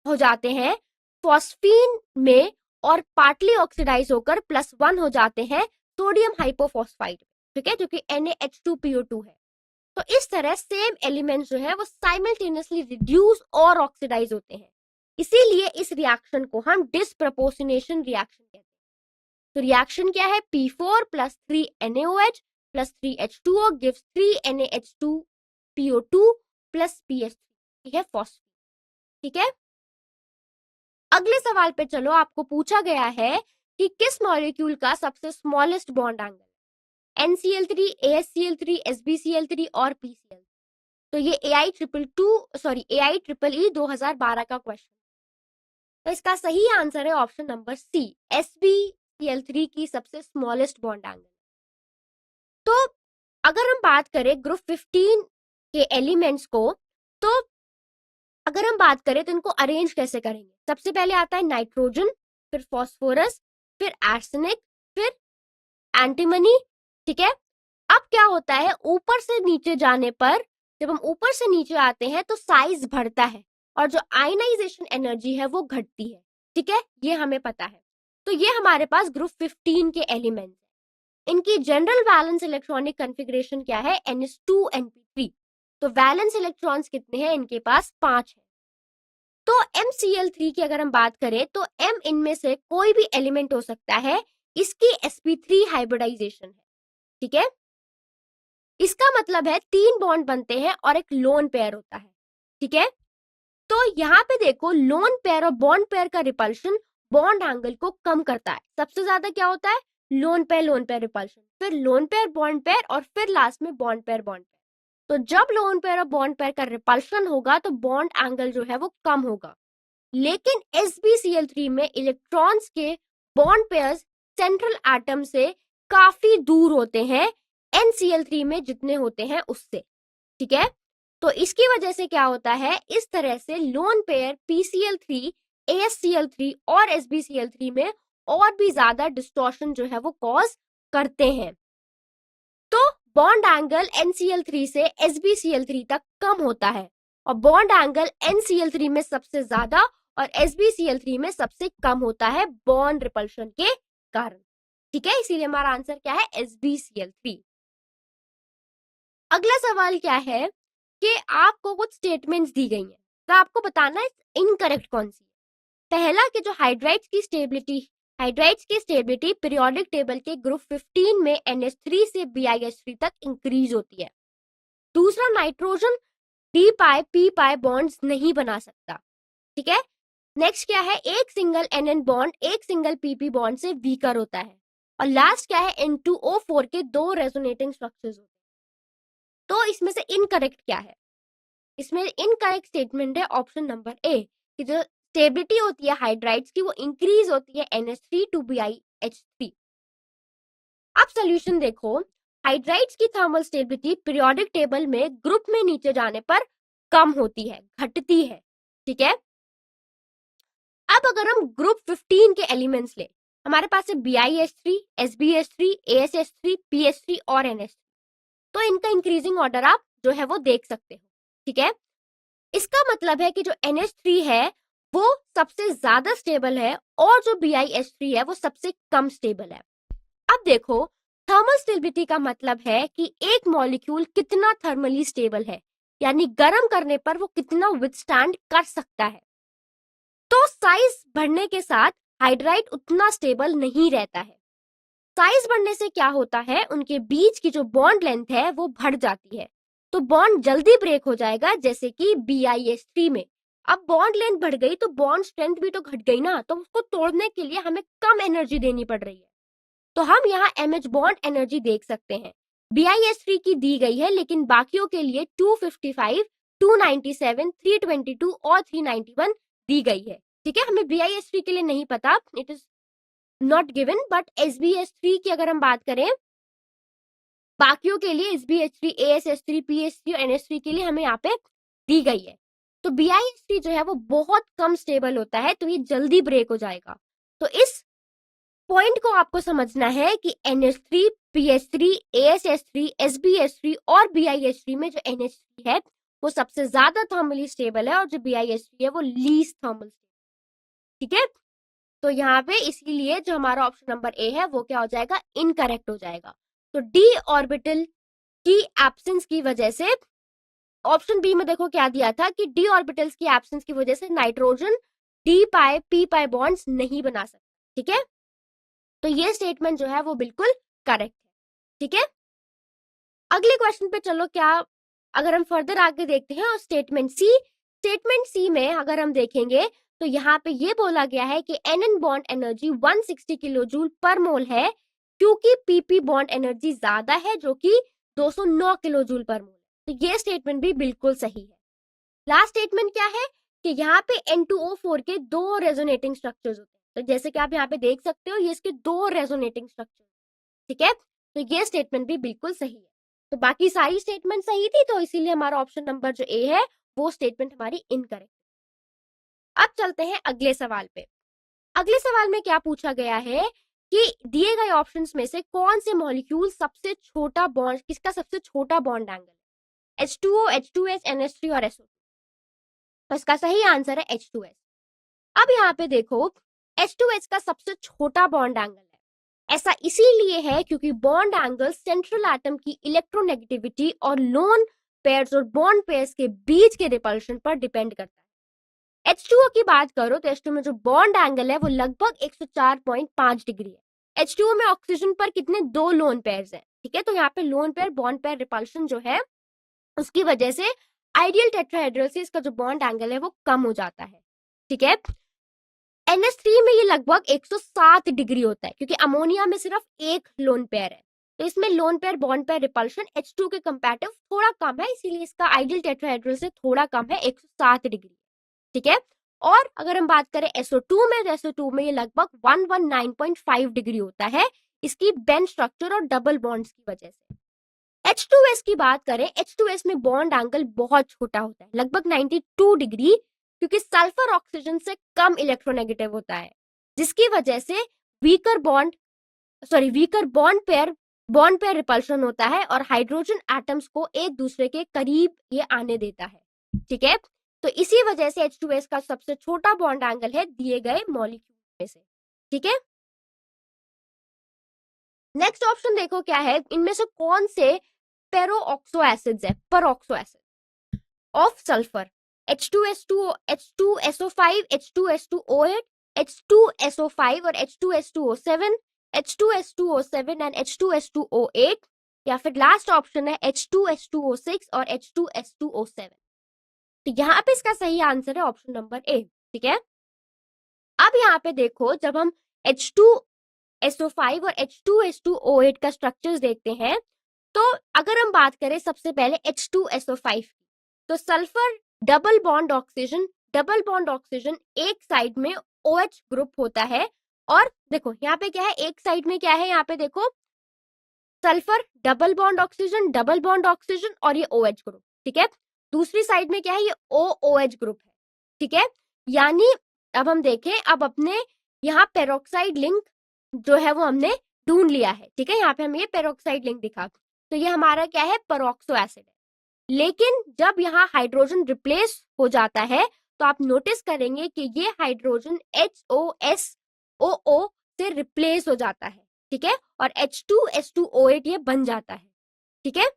हो जाते हैं फॉस्फीन में, और पार्टली ऑक्सीडाइज होकर +1 हो जाते हैं सोडियम हाइपोफॉस्फाइड, ठीक है, जो कि NaH2PO2 है। तो इस तरह सेम एलिमेंट्स जो है वो साइमल्टेनियसली रिड्यूस और ऑक्सीडाइज होते हैं, इसीलिए इस रिएक्शन को हम डिस्प्रपोर्शनेशन रिएक्शन कहते हैं। तो रिएक्शन क्या है, P4 + 3 NaOH + 3 H2O gives 3 NaH2PO2 + PH3, ठीक है, फॉस्फीन, ठीक है। अगले सवाल पे चलो, आपको पूछा गया है कि किस मॉलिक्यूल का सबसे स्मॉलेस्ट बॉन्ड एंगल है, NCl3, ASCl3, SbCl3 और PCl। तो ये AIEEE 2012 का क्वेश्चन। तो इसका सही आंसर है ऑप्शन नंबर सी, SbCl3 की सबसे स्मॉलेस्ट बॉन्ड एंगल। तो अगर हम बात करें ग्रुप 15 के एलिमेंट्स को, तो अगर हम बात करें तो इनको अरेंज कैसे करेंगे, सबसे पहले आता है नाइट्रोजन, फिर फॉस्फोरस, फिर आर्सेनिक, फिर एंटीमनी, ठीक है। अब क्या होता है, ऊपर से नीचे जाने पर, जब हम ऊपर से नीचे आते हैं तो साइज बढ़ता है और जो आयनाइजेशन एनर्जी है वो घटती है, ठीक है, ये हमें पता है। तो ये हमारे पास ग्रुप 15 के एलिमेंट्स हैं। इनकी जनरल वैलेंस इलेक्ट्रॉनिक कॉन्फ़िगरेशन क्या है, NH2 NP3। तो वैलेंस इलेक्ट्रॉन्स कितने हैं, इनके पास 5 है। तो MCl3 की अगर हम बात करें तो M इनमें से कोई भी एलिमेंट हो सकता है, इसकी sp3 हाइब्रिडाइजेशन है, ठीक है। इसका मतलब है 3 बॉन्ड बनते हैं और एक लोन पेयर होता है, ठीक है। तो यहाँ पे देखो, लोन पेयर और बॉन्ड पेयर का रिपल्शन बॉन्ड एंगल को कम करता है। सबसे ज्यादा क्या होता है, लोन पेयर रिपल्शन, फिर लोन पेयर बॉन्ड पेयर और फिर लास्ट में बॉन्ड पेयर बॉन्ड पेयर। तो जब लोन पेयर और बॉन्ड पेयर का रिपल्शन होगा तो बॉन्ड एंगल जो है वो कम होगा। लेकिन SbCl3 में इलेक्ट्रॉन्स के बॉन्ड पेयर्स सेंट्रल एटम से काफी दूर होते हैं NCl3 में जितने होते हैं उससे, ठीक है। तो इसकी वजह से क्या होता है, इस तरह से लोन पेयर PCl3, ASCl3 और SbCl3 में और भी ज्यादा डिस्टॉर्शन जो है वो कॉज करते हैं। तो बॉन्ड एंगल NCl3 से SbCl3 तक कम होता है और बॉन्ड एंगल NCl3 में सबसे ज्यादा और SbCl3 में सबसे कम होता है बॉन्ड रिपल्शन के कारण, ठीक है। इसीलिए हमारा आंसर क्या है, SbCl3। अगला सवाल क्या है कि आपको कुछ स्टेटमेंट्स दी गई हैं, तो आपको बताना है इनकरेक्ट कौन सी है। पहला कि जो हाइड्राइड्स की स्टेबिलिटी पीरियोडिक टेबल के ग्रुप 15 में NH3 से BiH3 तक इंक्रीज होती है। दूसरा नाइट्रोजन डी पाई पी पाई बॉन्ड्स नहीं बना सकता, ठीक है। नेक्स्ट क्या है, एक सिंगल एन बॉन्ड एक सिंगल पीपी बॉन्ड से वीकर होता है। और लास्ट क्या है, N2O4 के 2 रेजोनेटिंग स्ट्रक्चर्स होते हैं। तो इसमें से इनकरेक्ट क्या है, इसमें इनकरेक्ट स्टेटमेंट है ऑप्शन नंबर ए, कि जो स्टेबिलिटी होती है हाइड्राइड्स की वो इंक्रीज होती है NH3 to BiH3। अब सोल्यूशन देखो, हाइड्राइड्स की थर्मल स्टेबिलिटी पीरियोडिक टेबल में ग्रुप में नीचे जाने पर कम होती है, घटती है, ठीक है। अब अगर हम ग्रुप 15 के एलिमेंट्स ले, हमारे पास है BiH3, SbH3, ASH3, PH3 और NH3। तो इनका इंक्रीजिंग ऑर्डर आप जो है वो देख सकते हो, ठीक है। इसका मतलब है कि जो NH3 है वो सबसे ज्यादा स्टेबल है और जो BiH3 है वो सबसे कम स्टेबल है। अब देखो, थर्मल स्टेबिलिटी का मतलब है कि एक मॉलिक्यूल कितना थर्मली स्टेबल है, यानी गर्म करने पर वो कितना विथस्टैंड कर सकता है। तो साइज बढ़ने के साथ हाइड्राइड उतना स्टेबल नहीं रहता है। साइज बढ़ने से क्या होता है, उनके बीच की जो बॉन्ड लेंथ है वो बढ़ जाती है, तो बॉन्ड जल्दी ब्रेक हो जाएगा, जैसे कि BiH3 में। अब बॉन्ड लेंथ बढ़ गई तो बॉन्ड स्ट्रेंथ भी तो घट गई ना, तो उसको तोड़ने के लिए हमें कम एनर्जी देनी पड़ रही है। तो हम यहाँ MH बॉन्ड एनर्जी देख सकते हैं, BiH3 की दी गई है, लेकिन बाकियों के लिए 255, 297, 322 और 391 दी गई है, ठीक है। हमें BiH3 के लिए नहीं पता, it is not given, but SbH3 की अगर हम बात करें, बाकियों के लिए SbH3, ASH3, PH3 और NH3 के लिए हमें यहाँ पे दी गई है। तो BiH3 जो है वो बहुत कम स्टेबल होता है, तो ये जल्दी ब्रेक हो जाएगा। तो इस पॉइंट को आपको समझना है कि NH3, PH3, ASH3, SbH3 और BiH3 में जो NH3 है वो सबसे ज्यादा थर्मली स्टेबल है और जो BiH3 है वो लीस्ट थर्मल, ठीक है। तो यहाँ पे इसीलिए जो हमारा ऑप्शन नंबर ए है वो क्या हो जाएगा, इनकरेक्ट हो जाएगा। तो डी ऑर्बिटल की एब्सेंस की वजह से, ऑप्शन बी में देखो क्या दिया था कि डी ऑर्बिटल्स की एब्सेंस की वजह से नाइट्रोजन डी पाई पी पाई बॉन्ड्स नहीं बना सकता, ठीक है। तो ये स्टेटमेंट जो है वो बिल्कुल करेक्ट है, ठीक है। अगले क्वेश्चन पे चलो, क्या अगर हम फर्दर आगे देखते हैं, और स्टेटमेंट सी में अगर हम देखेंगे तो यहाँ पे ये बोला गया है कि NN bond energy 160 kilo joule per mole है, क्योंकि PP बॉन्ड एनर्जी ज्यादा है जो कि 209 किलो जूल पर मोल है। तो ये स्टेटमेंट भी बिल्कुल सही है। लास्ट स्टेटमेंट क्या है कि यहाँ पे N2O4 के 2 रेजोनेटिंग स्ट्रक्चर्स होते हैं, तो जैसे कि आप यहाँ पे देख सकते हो ये इसके 2 रेजोनेटिंग स्ट्रक्चर, ठीक है। तो ये स्टेटमेंट भी बिल्कुल सही है। तो बाकी सारी स्टेटमेंट सही थी, तो इसीलिए हमारा ऑप्शन नंबर जो ए है वो स्टेटमेंट हमारी इनकरेक्ट। अब चलते हैं अगले सवाल पे। अगले सवाल में क्या पूछा गया है कि दिए गए ऑप्शंस में से कौन से मॉलिक्यूल सबसे छोटा बॉन्ड, किसका सबसे छोटा बॉन्ड एंगल है, H2O, H2S, NH3 और SO2। तो इसका सही आंसर है H2S। अब यहाँ पे देखो, H2S का सबसे छोटा बॉन्ड एंगल है, ऐसा इसीलिए है क्योंकि बॉन्ड एंगल सेंट्रल एटम की इलेक्ट्रोनेगेटिविटी और लोन पेयर्स और बॉन्ड पेयर्स के बीच के रिपल्शन पर डिपेंड करता है। H2O की बात करो तो H2O में जो बॉन्ड एंगल है वो लगभग 104.5 डिग्री है। H2O में ऑक्सीजन पर कितने, 2 लोन पेयर्स हैं, ठीक है। तो यहाँ पे lone pair bond pair repulsion जो है उसकी वजह से आइडियल टेट्राहेड्रल से इसका जो बॉन्ड एंगल है वो कम हो जाता है, ठीक है। NH3 में ये लगभग 107 डिग्री होता है, क्योंकि अमोनिया में सिर्फ एक लोन पेयर है, तो इसमें lone pair bond pair repulsion H2 के कंपैरेटिव थोड़ा कम है, इसीलिए इसका आइडियल टेट्राहेड्रल से थोड़ा कम है, 107 डिग्री, ठीक है। और अगर हम बात करें SO2 में, तो SO2 में ये लगभग 119.5 डिग्री होता है, इसकी बेंच स्ट्रक्चर और डबल बॉन्ड्स की वजह से। H2S की बात करें, H2S में बॉन्ड एंगल बहुत छोटा होता है, लगभग 92 डिग्री, क्योंकि सल्फर ऑक्सीजन से कम इलेक्ट्रोनेगेटिव होता है, जिसकी वजह से वीकर बॉन्ड पेयर रिपल्शन होता है और हाइड्रोजन एटम्स को एक दूसरे के करीब ये आने देता है, ठीक है। तो इसी वजह से H2S का सबसे छोटा बॉन्ड एंगल है दिए गए मॉलिक्यूल में से, ठीक है। नेक्स्ट ऑप्शन देखो क्या है, इनमें से कौन से पेरोऑक्सो एसिड्स है, पेरोऑक्सो acid of sulphur, H2S2, H2SO5, H2S2O8, H2SO5 और H2S2O7, H2S2O7 एंड H2S2O8, या फिर लास्ट ऑप्शन है H2H2O6 और H2S2O7। तो यहाँ पे इसका सही आंसर है ऑप्शन नंबर ए। ठीक है, अब यहाँ पे देखो, जब हम H2SO5 और H2H2O8 का स्ट्रक्चर्स देखते हैं, तो अगर हम बात करें सबसे पहले H2SO5 की, तो सल्फर डबल बॉन्ड ऑक्सीजन एक साइड में OH ग्रुप होता है। और देखो यहाँ पे क्या है, एक साइड में क्या है, यहाँ पे देखो सल्फर डबल बॉन्ड ऑक्सीजन और ये OH ग्रुप। ठीक है, दूसरी साइड में क्या है, ये OOH ग्रुप है। ठीक है, यानी अब हम देखें, अब अपने यहाँ पेरोक्साइड लिंक जो है वो हमने ढूंढ लिया है। ठीक है, यहाँ पे हमें ये पेरोक्साइड लिंक दिखा, तो ये हमारा क्या है, पेरोक्सो एसिड है। लेकिन जब यहाँ हाइड्रोजन रिप्लेस हो जाता है तो आप नोटिस करेंगे कि ये हाइड्रोजन HOSOO से रिप्लेस हो जाता है। ठीक है, और H2H2O8 ये बन जाता है। ठीक है,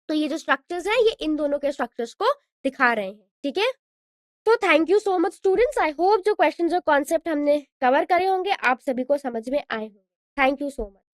तो ये जो स्ट्रक्चर्स हैं ये इन दोनों के स्ट्रक्चर्स को दिखा रहे हैं। ठीक है, तो thank you so much students, I hope जो क्वेश्चन जो कॉन्सेप्ट हमने कवर करे होंगे आप सभी को समझ में आए होंगे। Thank you so much.